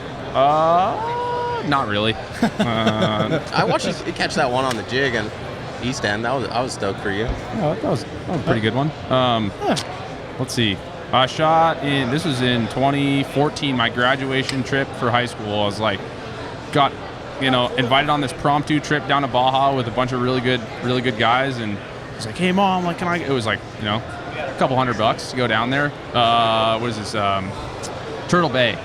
Not really. I watched you catch that one on the jig in East End. I was stoked for you. Oh, that was a pretty good one. Let's see. I shot this was in 2014, my graduation trip for high school. I was like, got, invited on this promptu trip down to Baja with a bunch of really good guys, and He's like, hey mom, like, can I? It was like, you know, a couple $100 to go down there. What is this? Turtle Bay.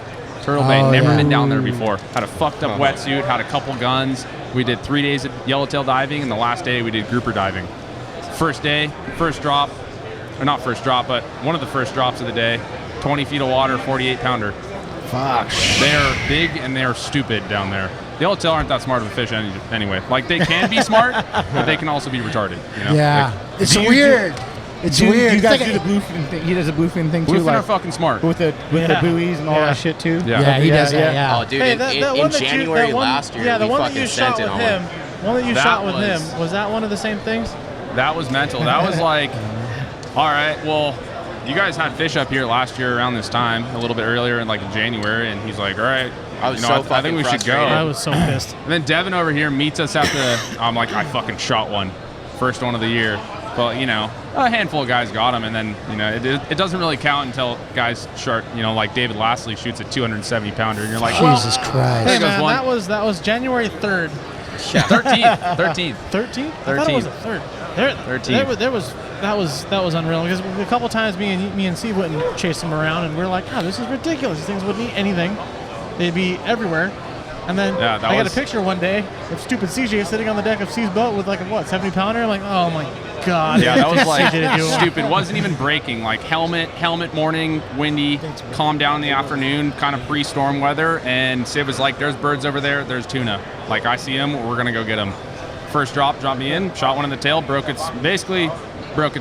Never been down there before. Had a fucked up wetsuit. Had a couple guns. We did 3 days of yellowtail diving, and the last day we did grouper diving. First day, first drop, or not first drop, but one of the first drops of the day. 20 feet of water, 48 pounder. Fuck. They're big and they're stupid down there. The yellowtail aren't that smart of a fish anyway. Like, they can be smart, but they can also be retarded. You know? Yeah. Like, It's weird. It's weird. You It's guys like do the bluefin thing. He does a bluefin thing too, bluefin are like fucking smart. with the buoys and all that shit too. Yeah, he does that. Yeah. Oh, dude, Hey, in that one that you- January that one- last year, yeah, the we one that fucking you shot sent it with on him. One that you That shot with was- him. Was that one of the same things? That was mental. That was like, all right, well, you guys had fish up here last year around this time, a little bit earlier in like January, and he's like, all right, I was you know, so I think we should go. frustrated. I was so pissed. And then Devin over here meets us at the, I'm like, I fucking shot one. First one of the year. But, you know, a handful of guys got them, and then, you know, it doesn't really count until guys start, you know, like David Lastly shoots a 270 pounder, and you're like, well, Jesus Christ. Hey goes man, one. that was January 3rd. 13th. 13th? I thought it was the 3rd. 13th. That was unreal because a couple times me and Steve went and chased them around, and we are like, oh, this is ridiculous. These things wouldn't eat anything. They'd be everywhere. And then Yeah, that I got was- a picture one day of stupid CJ sitting on the deck of Steve's boat with like a 70 pounder. I'm like, oh my god. Yeah, that was like CJ to do it. stupid. Wasn't even breaking. Like helmet morning, windy, calm down in the afternoon, kind of pre-storm weather. And Sid was like, there's birds over there, there's tuna. Like, I see them, we're going to go get them. First drop, dropped me in, shot one in the tail, broke its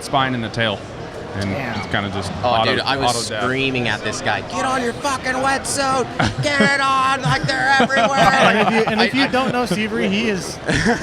spine in the tail. And it's kind of just Oh, dude, I was screaming at this guy, get on your fucking wetsuit! Get it on! Like, they're everywhere! And if you don't know Seavery, he is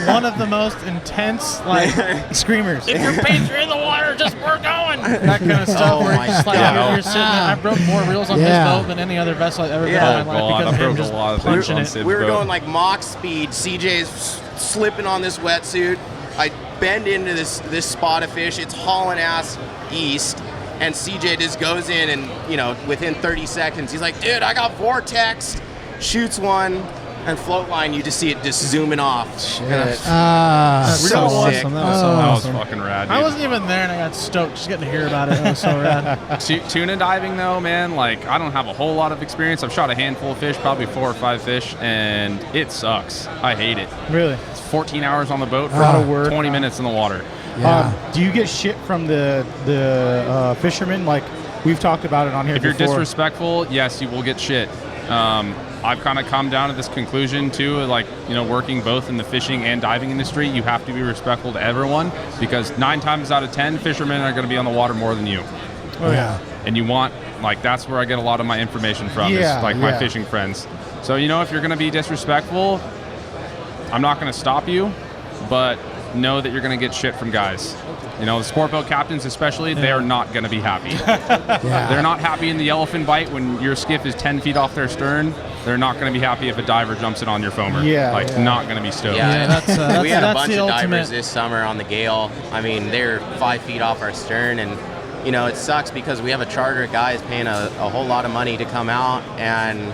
one of the most intense, like, Screamers. if your baits are in the water, just we're going. That kind of stuff. Oh where my it's just like God. you're sitting there. I broke more reels on his boat than any other vessel I've ever been Yeah. on in my life because of him just punching it. Sid's We were boat. going like Mach speed. CJ's slipping on this wetsuit. I bend into this spot of fish. It's hauling ass east. And CJ just goes in and, you know, within 30 seconds, he's like, dude, I got vortex. Shoots one. And float line, you just see it just zooming off. Shit. That's So so sick. awesome. That was so That was awesome. fucking rad, dude. I wasn't even there, and I got stoked just getting to hear about it. It was so rad. Tuna diving, though, man, like, I don't have a whole lot of experience. I've shot a handful of fish, probably 4 or 5 fish, and it sucks. I hate it. Really? It's 14 hours on the boat for lot of work. 20 minutes in the water. Yeah. Do you get shit from the fishermen? Like, we've talked about it on here If you're before. disrespectful, yes, you will get shit. I've kind of come down to this conclusion too, like, you know, working both in the fishing and diving industry, you have to be respectful to everyone, because 9 times out of 10, fishermen are going to be on the water more than you. Oh, yeah. And you want, like, that's where I get a lot of my information from, Yeah, is like my yeah. fishing friends. So, you know, if you're going to be disrespectful, I'm not going to stop you, but know that you're going to get shit from guys. You know, the sport boat captains especially, they are not going to be happy. Yeah. They're not happy in the yellowfin bite when your skiff is 10 feet off their stern. They're not going to be happy if a diver jumps it on your foamer. Yeah, Like, yeah. not going to be stoked. Yeah, that's we had a that's bunch the of ultimate. divers this summer on the Gale. I mean, they're 5 feet off our stern, and you know, it sucks because we have a charter of guys paying a whole lot of money to come out, and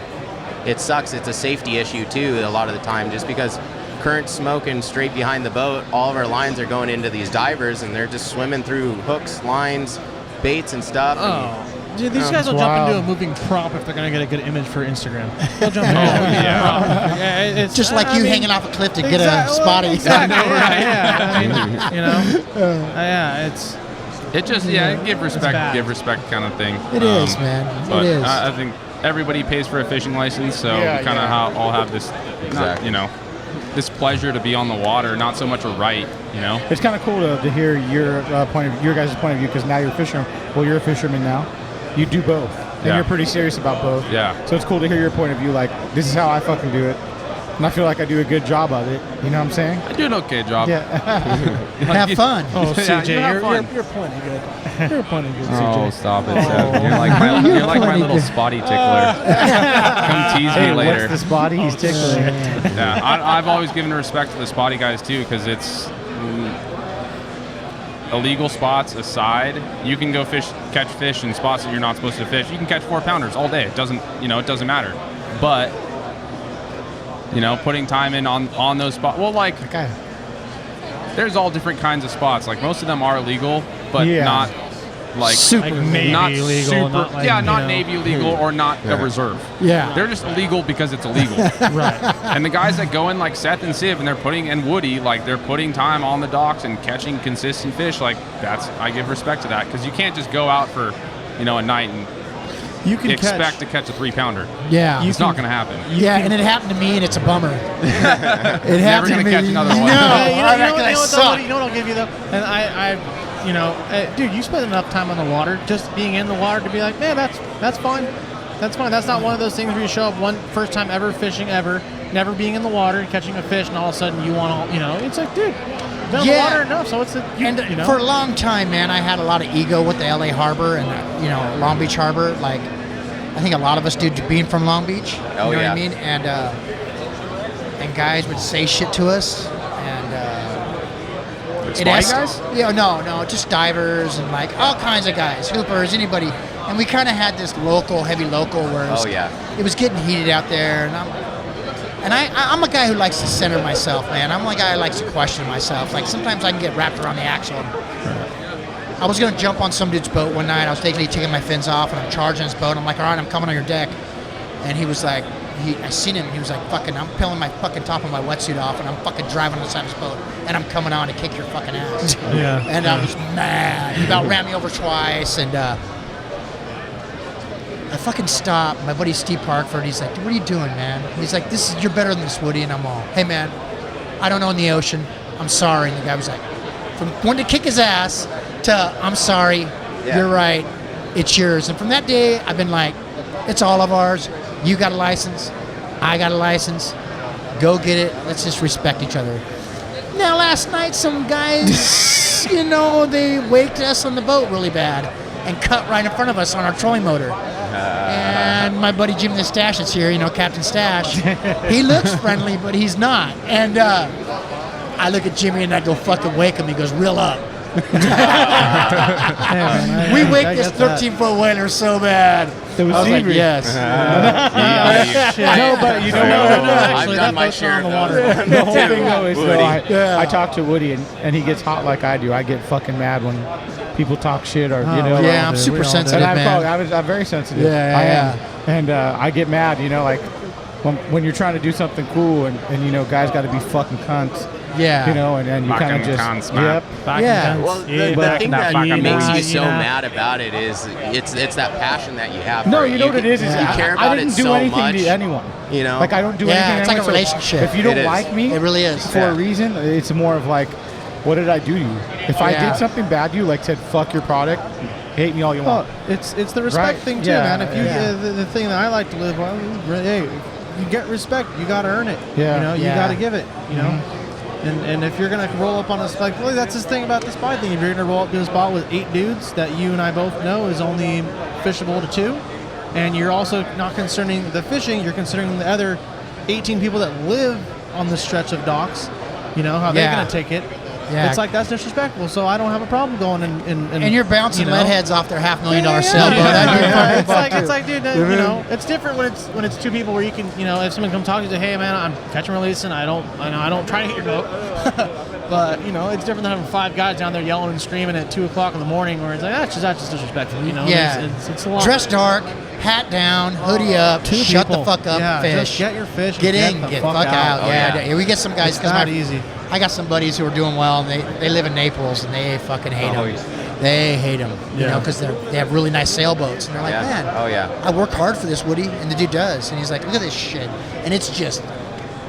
it sucks. It's a safety issue too a lot of the time, just because current smoking straight behind the boat, all of our lines are going into these divers, and they're just swimming through hooks, lines, baits, and stuff. and- Dude, these guys will That's jump into wild. a moving prop if they're gonna get a good image for Instagram. They'll jump into it's Just like you hanging off a cliff to get a spotty. Exactly. Yeah. I mean, you know. Yeah, it's. It just, give bad. respect kind of thing. It is, man. But It is. I think everybody pays for a fishing license, so Yeah, we kind of yeah. all have this, Exactly. you know, this pleasure to be on the water, not so much a right, you know. It's kind of cool to hear your your guys' point of view, because now you're a fisherman. Well, you're a fisherman now. You do both, and Yeah. you're pretty serious about both. Yeah. So it's cool to hear your point of view. Like, this is how I fucking do it, and I feel like I do a good job of it. You know what I'm saying? I do an okay job. Yeah. Have fun. Oh, Yeah, CJ, you have fun. you're plenty good. You're plenty good, Oh, CJ. stop it, Seth. You're like my little spotty tickler. Come tease me Hey, later. what's the spotty? He's tickling. Yeah, I've always given respect to the spotty guys too, because it's illegal spots aside, you can go catch fish in spots that you're not supposed to fish. You can catch 4-pounders all day. It doesn't matter. But putting time in on those spots. Well, like Okay. there's all different kinds of spots. Like most of them are legal, but not like super Like Navy not legal, super, not like, not you know. Navy legal or not a reserve. Yeah. They're just illegal because it's illegal. Right. And the guys that go in like Seth and Siv and Woody, like they're putting time on the docks and catching consistent fish. Like I give respect to that, because you can't just go out for, a night and You can expect to catch a 3-pounder. Yeah. It's not going to happen. Yeah, and it happened to me, and it's a bummer. It Never happened going to to me. catch another one. No, You know what I'll give you though, and dude, you spend enough time on the water, just being in the water, to be like, man, that's fine. That's fine. That's not one of those things where you show up first time ever fishing ever, never being in the water, catching a fish, and all of a sudden you want all, it's like, dude, been in the water enough, so it's for a long time, man, I had a lot of ego with the LA Harbor and Long Beach Harbor. Like, I think a lot of us do, being from Long Beach. You know what I mean? And guys would say shit to us, and guys? Yeah, no, just divers and like all kinds of guys, hoopers, anybody. And we kind of had this heavy local, where it was getting heated out there, and I'm a guy who likes to center myself, man. I'm a guy who likes to question myself. Like, sometimes I can get wrapped around the axle. I was going to jump on some dude's boat one night. I was taking my fins off, and I'm charging his boat. I'm like, all right, I'm coming on your deck. And he was like, I seen him, and he was like, I'm peeling my fucking top of my wetsuit off, and I'm fucking driving on the side of his boat, and I'm coming on to kick your fucking ass. Yeah. And I was mad. He about ran me over twice, and I fucking stopped. My buddy Steve Parkford, he's like, dude, what are you doing, man? And he's like, you're better than this, Woody. And I'm all, hey, man, I don't know in the ocean. I'm sorry. And the guy was like, from wanting to kick his ass to, I'm sorry, you're right, it's yours. And from that day, I've been like, it's all of ours. You got a license. I got a license. Go get it. Let's just respect each other. Now, last night, some guys, they waked us on the boat really bad and cut right in front of us on our trolling motor. And my buddy Jim the Stash is here, Captain Stash. He looks friendly, but he's not. And I look at Jimmy and I go, fucking wake him. He goes, reel up. We waked this 13-foot whaler so bad. It was I was like, Seabury. yes. No, but you know what? I've done my share on the of water. The whole thing though is, Woody. I talk to Woody and he gets hot like I do. I get fucking mad when people talk shit or Yeah, I'm super sensitive, and man. I'm very sensitive. Yeah, I yeah. am. And I get mad, like when you're trying to do something cool and guys got to be fucking cunts. Yeah. And you kind of just cunts, man. Yeah. Well, the thing that makes you so mad about it is it's that passion that you have. No, for it. you know what it is? You care I about didn't it do so anything much. to anyone. Like I don't do anything. Yeah, it's like a so relationship. If you don't It is. like me, It really is. for a reason. It's more of like, what did I do to you? If I Yeah. did something bad to you, like said fuck your product, hate me all you want. It's the respect Right. thing too, Yeah, man. If you yeah. the thing that I like to live by, hey, you get respect, you got to earn it. Yeah. You Yeah. got to give it. And if you're gonna roll up on a spot, really, that's this thing about the spot thing. If you're gonna roll up to a spot with 8 dudes that you and I both know is only fishable to 2, and you're also not concerning the fishing, you're considering the other 18 people that live on the stretch of docks. How they're gonna take it. Yeah. It's like, that's disrespectful. So I don't have a problem going And you're bouncing lead heads off their $500,000 Yeah. sailboat. I'd be fucking fucked It's too. like, dude, it's different when it's 2 people where you can, if someone comes talking to you, hey man, I'm catch and releasing. I don't try to hit your boat, but it's different than having 5 guys down there yelling and screaming at 2:00 in the morning, where it's like that's just disrespectful. Yeah. It's a lot. Dress dark, hat down, hoodie up, 2 shut people. the fuck up, Yeah, fish. just get your fish. Get and in, the get fuck fuck out. Oh, Yeah, yeah. yeah. We get some guys It's not easy. I got some buddies who are doing well, and they live in Naples, and they fucking hate them. yeah. They hate them, Yeah. because they have really nice sailboats, and they're like, Yeah. man, Oh, yeah. I work hard for this, Woody, and the dude does, and he's like, look at this shit, and it's just,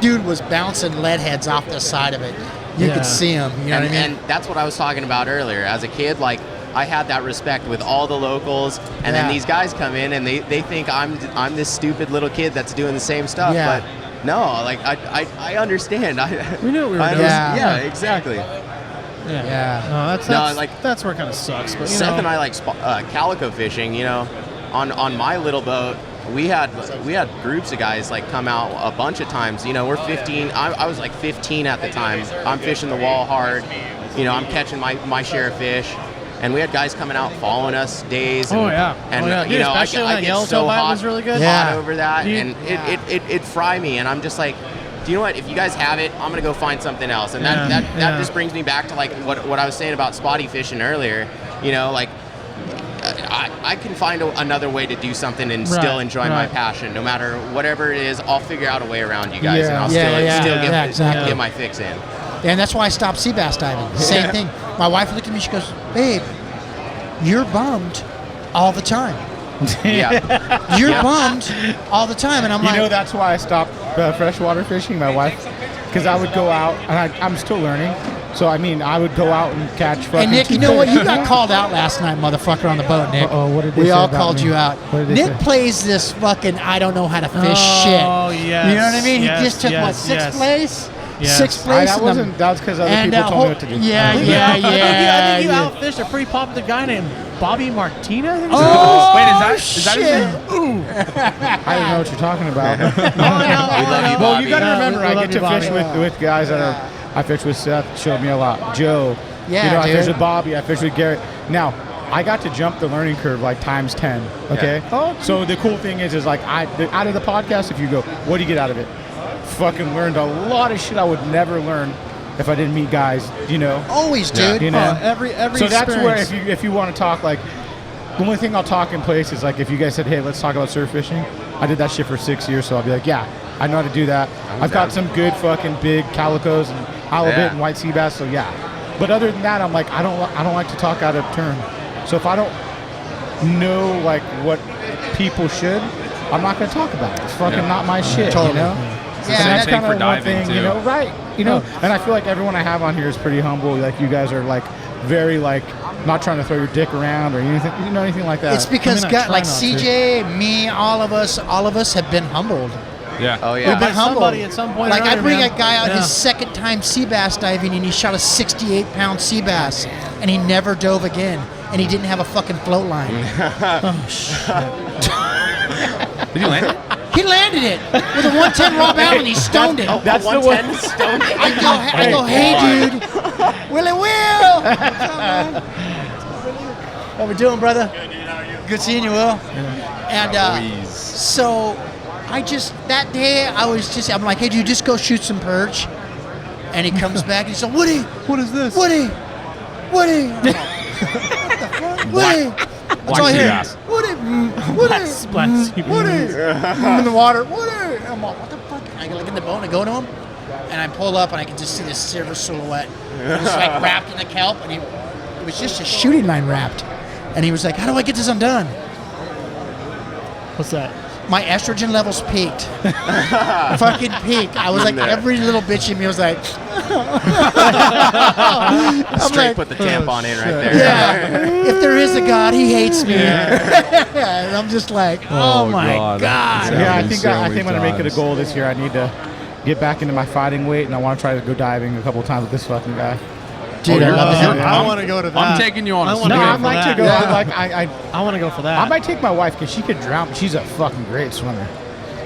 dude was bouncing lead heads off the side of it. You Yeah. could see him. You know what I mean? And that's what I was talking about earlier. As a kid, like, I had that respect with all the locals, and then Yeah. these guys come in and they think I'm this stupid little kid that's doing the same stuff. Yeah. But no, like I understand. We knew what we were doing. Yeah. Exactly. Yeah. No, that's like- that's where it kind of sucks. But Seth and I like calico fishing. On my little boat, we had groups of guys like come out a bunch of times. We're 15. I was like 15 at the time. I'm fishing the wall hard. I'm catching my share of fish. And we had guys coming out following us days. And, Oh, yeah. And Oh, yeah. Dude, I especially when get that yellowtail so bite hot, was really good. Yeah. hot over that, Dude, and it fry me. And I'm just like, you know what? If you guys have it, I'm gonna go find something else. And that just brings me back to like what I was saying about spotty fishing earlier. You know, like I can find another way to do something and still enjoy my passion. No matter whatever it is, I'll figure out a way around you guys, and I'll still get my fix in. And that's why I stopped sea bass diving. Same thing. My wife looked at me, she goes, babe, you're bummed all the time. You're bummed all the time. And I'm like... You know, that's why I stopped freshwater fishing, my wife, because I would go out, and I'm still learning. So, I mean, I would go out and catch fucking... And Nick, you know what? You got called out last night, motherfucker, on the boat, Nick. What did they We say all about called me? you out. What did they Nick say? plays this fucking I don't know how to fish shit. Oh, yes. You know what I mean? Yes, he just took, yes, what, sixth yes. place? Yes. Sixth place? That was because other people told me what to do. Yeah. I think you outfished a pretty popular guy named Bobby Martina. I think Oh, Wait, is that his name? I don't know what you're talking about. We love you, Well, Bobby. you got to remember, we I love get you, to fish Bobby. with guys that are... I fish with Seth, showed me a lot. Joe. Yeah, you know, I dude. fish with Bobby, I fish with Garrett. Now, I got to jump the learning curve like times 10, okay? Oh. So the cool thing is like, out of the podcast, if you go, what do you get out of it? Fucking learned a lot of shit I would never learn if I didn't meet guys, you know? Always, dude. You know? Every So that's where, experience. if you want to talk, like, the only thing I'll talk in place is like if you guys said, hey, let's talk about surf fishing. I did that shit for 6 years, so I'll be like, yeah, I know how to do that. I've got some good fucking big calicos and halibut and white sea bass, so yeah. But other than that, I'm like, I don't like to talk out of turn. So if I don't know like what people should, I'm not gonna talk about it. It's fucking not my shit, Totally. you know. It's the Yeah, same That's thing kind for of one diving, thing, too. you know, right? You know, and I feel like everyone I have on here is pretty humble. Like you guys are like very like not trying to throw your dick around or anything, you know, anything like that. It's because, I mean, I try like not to. CJ, me, all of us have been humbled. Yeah. Oh We've yeah. been By humbled. somebody at some point or Like I another, bring man. a guy out Yeah. his second time sea bass diving, and he shot a 68-pound sea bass, and he never dove again, and he didn't have a fucking float line. Did you land it? He landed it with a 110 raw bound, and he stoned it. That's the one. 110 stone. I go, hey, dude, Willie Will. What's up, man? What we doing, brother? Good seeing you, Will. And so, that day, I'm like, hey, dude, just go shoot some perch. And he comes back and he said, Woody, What is this? Woody. I'm like, what the fuck? Woody. That's all I sea hear. bass. Woody, Woody, Splash sea Woody. I'm in the water. Woody. And I'm like, what the fuck? And I look in the boat and I go to him, and I pull up and I can just see this silver silhouette. It was like wrapped in the kelp, and it was just a shooting line wrapped. And he was like, how do I get this undone? What's that? My estrogen levels peaked. Fucking peaked. I was like, every little bitch in me was like, I'm Straight like, put the tampon in right there. yeah, if there is a God, he hates me. And I'm just like, oh my God. Yeah, I think I'm gonna make it a goal this year. I need to get back into my fighting weight, and I want to try to go diving a couple times with this fucking guy. Dude, I love it. I want to go to that. I'm taking you on a I wanna No, go I'd for like that. to go. Yeah. Like I want to go for that. I might take my wife because she could drown. She's a fucking great swimmer.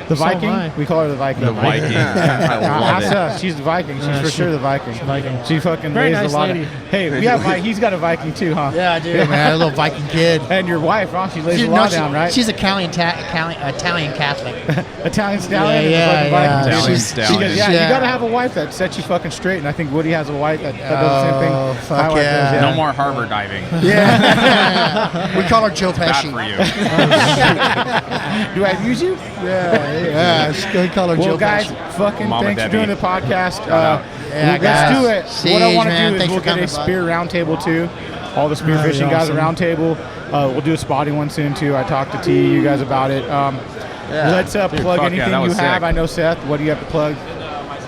The So Viking, am I. we call her the Viking. The Viking. I love Ask it. her. She's the Viking. She's for sure the Viking. Viking. She fucking Very raised nice a lot lady. of. Hey, we have. He's got a Viking too, huh? Yeah, dude, man, a little Viking kid. And your wife, huh? She lays a No, lot down, right? She's Italian Catholic. Italian stallion. Yeah, and the fucking yeah. Viking. Italian She stallion. goes, yeah, Yeah. you gotta have a wife that sets you fucking straight. And I think Woody has a wife that does the same thing. Oh, fuck My wife yeah. does, No more harbor diving. Yeah. We call her Joe Bad Pesci. for you. Do I use you? Yeah, we call her Well, Joe guys, Pesci. fucking Mama thanks for Debbie. doing the podcast. out. Yeah, Let's guys. do it. Siege, What I want to man, do is thanks we'll for get coming, a spear roundtable too. All the spear That'd be fishing guys awesome. at roundtable. We'll do a spotty one soon too. I talked to T, you guys about it. Let's plug fuck yeah, anything that you was have. sick. I know Seth. What do you have to plug?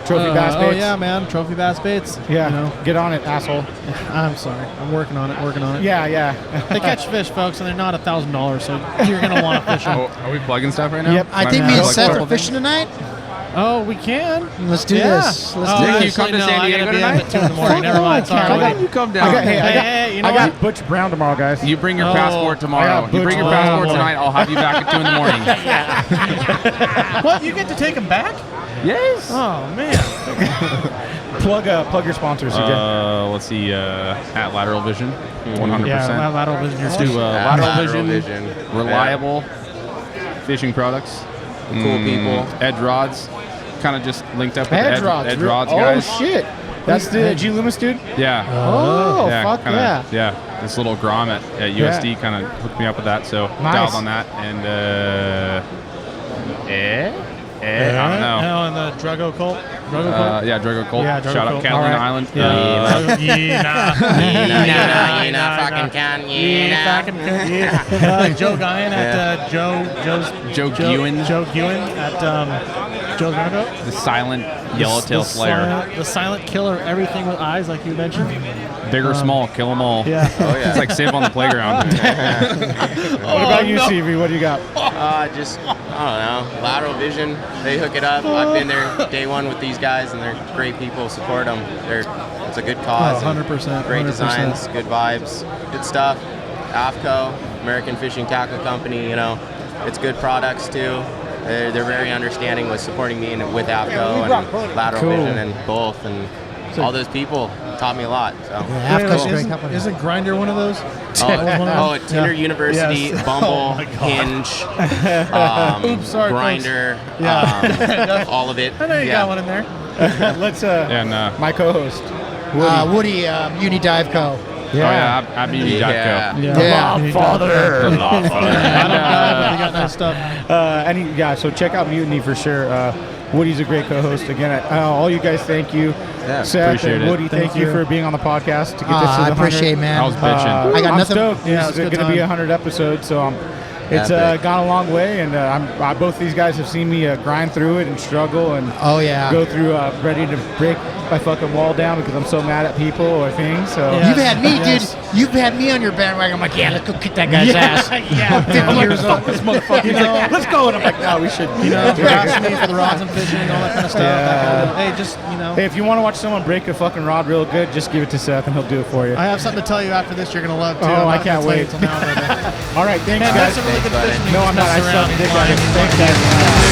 Trophy bass Oh baits. yeah, man. Trophy bass baits. Yeah. You know, Get on it, asshole. I'm sorry. I'm working on it. Yeah, yeah. They catch fish, folks, and they're not $1,000, so you're gonna want to fish them. Oh, are we plugging stuff right now? Yep. I Am think me and plug Seth for are it? fishing tonight. Oh, we can. Let's do Yeah. this. Let's Oh, do Nick, you this. come to actually, San no, I Diego gotta be tonight? up at 2 in the morning. Never mind. Sorry. Why don't you come down? Hey, you know I got what? Butch Brown tomorrow, guys. You bring your Oh, passport I tomorrow. got You bring your butch- passport oh, boy. tonight. I'll have you back at 2 in the morning. What? You get to take them back? Yes. Oh man. plug your sponsors again. Let's see. At Lateral Vision, 100%. Yeah, lateral vision. You're To stupid. Lateral Vision, reliable fishing products. Cool people. Edge rods. kind of just linked up with the Edge rods. Edge Rods Oh guys. shit. That's the G Loomis dude? Yeah. Oh, fuck kinda, yeah. This little Grom at USD kind of hooked me up with that, so Nice. dialed on that. And I don't know. Oh, and the Drago Colt. Yeah, Drago Colt. Yeah, Drago Shout out Colt. Catalina All right. Island. Joe Guyan at Joe Guyan. Joe Guyan at Joe's Roundup. The silent yellowtail slayer. The silent killer, everything with eyes, like you mentioned. Big or small, kill them all. Yeah. Oh yeah. It's like Save on the Playground. What about you, CV? What do you got? Just I don't know. Lateral Vision. They hook it up. I've been there day one with these guys, and they're great people. Support them. It's a good cause. 100%. Great 100%. designs, good vibes, good stuff. AFCO, American Fishing Tackle Company. You know, it's good products too. They're very understanding with supporting me and with AFCO and Lateral Cool. Vision and both, and all those people taught me a lot. So. Yeah, AFCO's a great company. Isn't Grinder one of those? Oh, Tinder University, Yes. Bumble, Oh my God. Hinge, Oops, sorry, Grinder, Yeah. all of it. I know you got one in there. Let's And my co-host. Woody, Uni Dive Co. Oh yeah, Abby Yeah. Yeah. Father. I don't know, but they got nice stuff. So check out Mutiny for sure. Woody's a great co-host. Again, all you guys, thank you. Yeah, Seth appreciate and it. Woody, thank you for being on the podcast to get this to I the appreciate, 100. man. I was bitching. I got I'm nothing- stoked. Yeah, This it is was a going to good be time. 100 episodes, so it's big. gone a long way, and both these guys have seen me grind through it and struggle and Oh, yeah. go through ready to break my fucking wall down because I'm so mad at people or things. So Yeah. You've had me, Yes. dude. You've had me on your bandwagon. I'm like, yeah, let's go kick that guy's ass. Yeah. I'm like, fuck this motherfucker. He's like, let's go. And I'm like, no, we should. You know, if you're asking me for the rods and fishing and all that kind of stuff. Yeah. Hey, just, you know. Hey, if you want to watch someone break a fucking rod real good, just give it to Seth and he'll do it for you. I have something to tell you after this you're going to love, too. Oh, I'm I not can't gonna tell you wait. till now, but, All right, thanks, man, guys. that's a really good Thanks, fishing. No, You I'm just not. I mess suck around and dick find at it. it. Thanks, guys.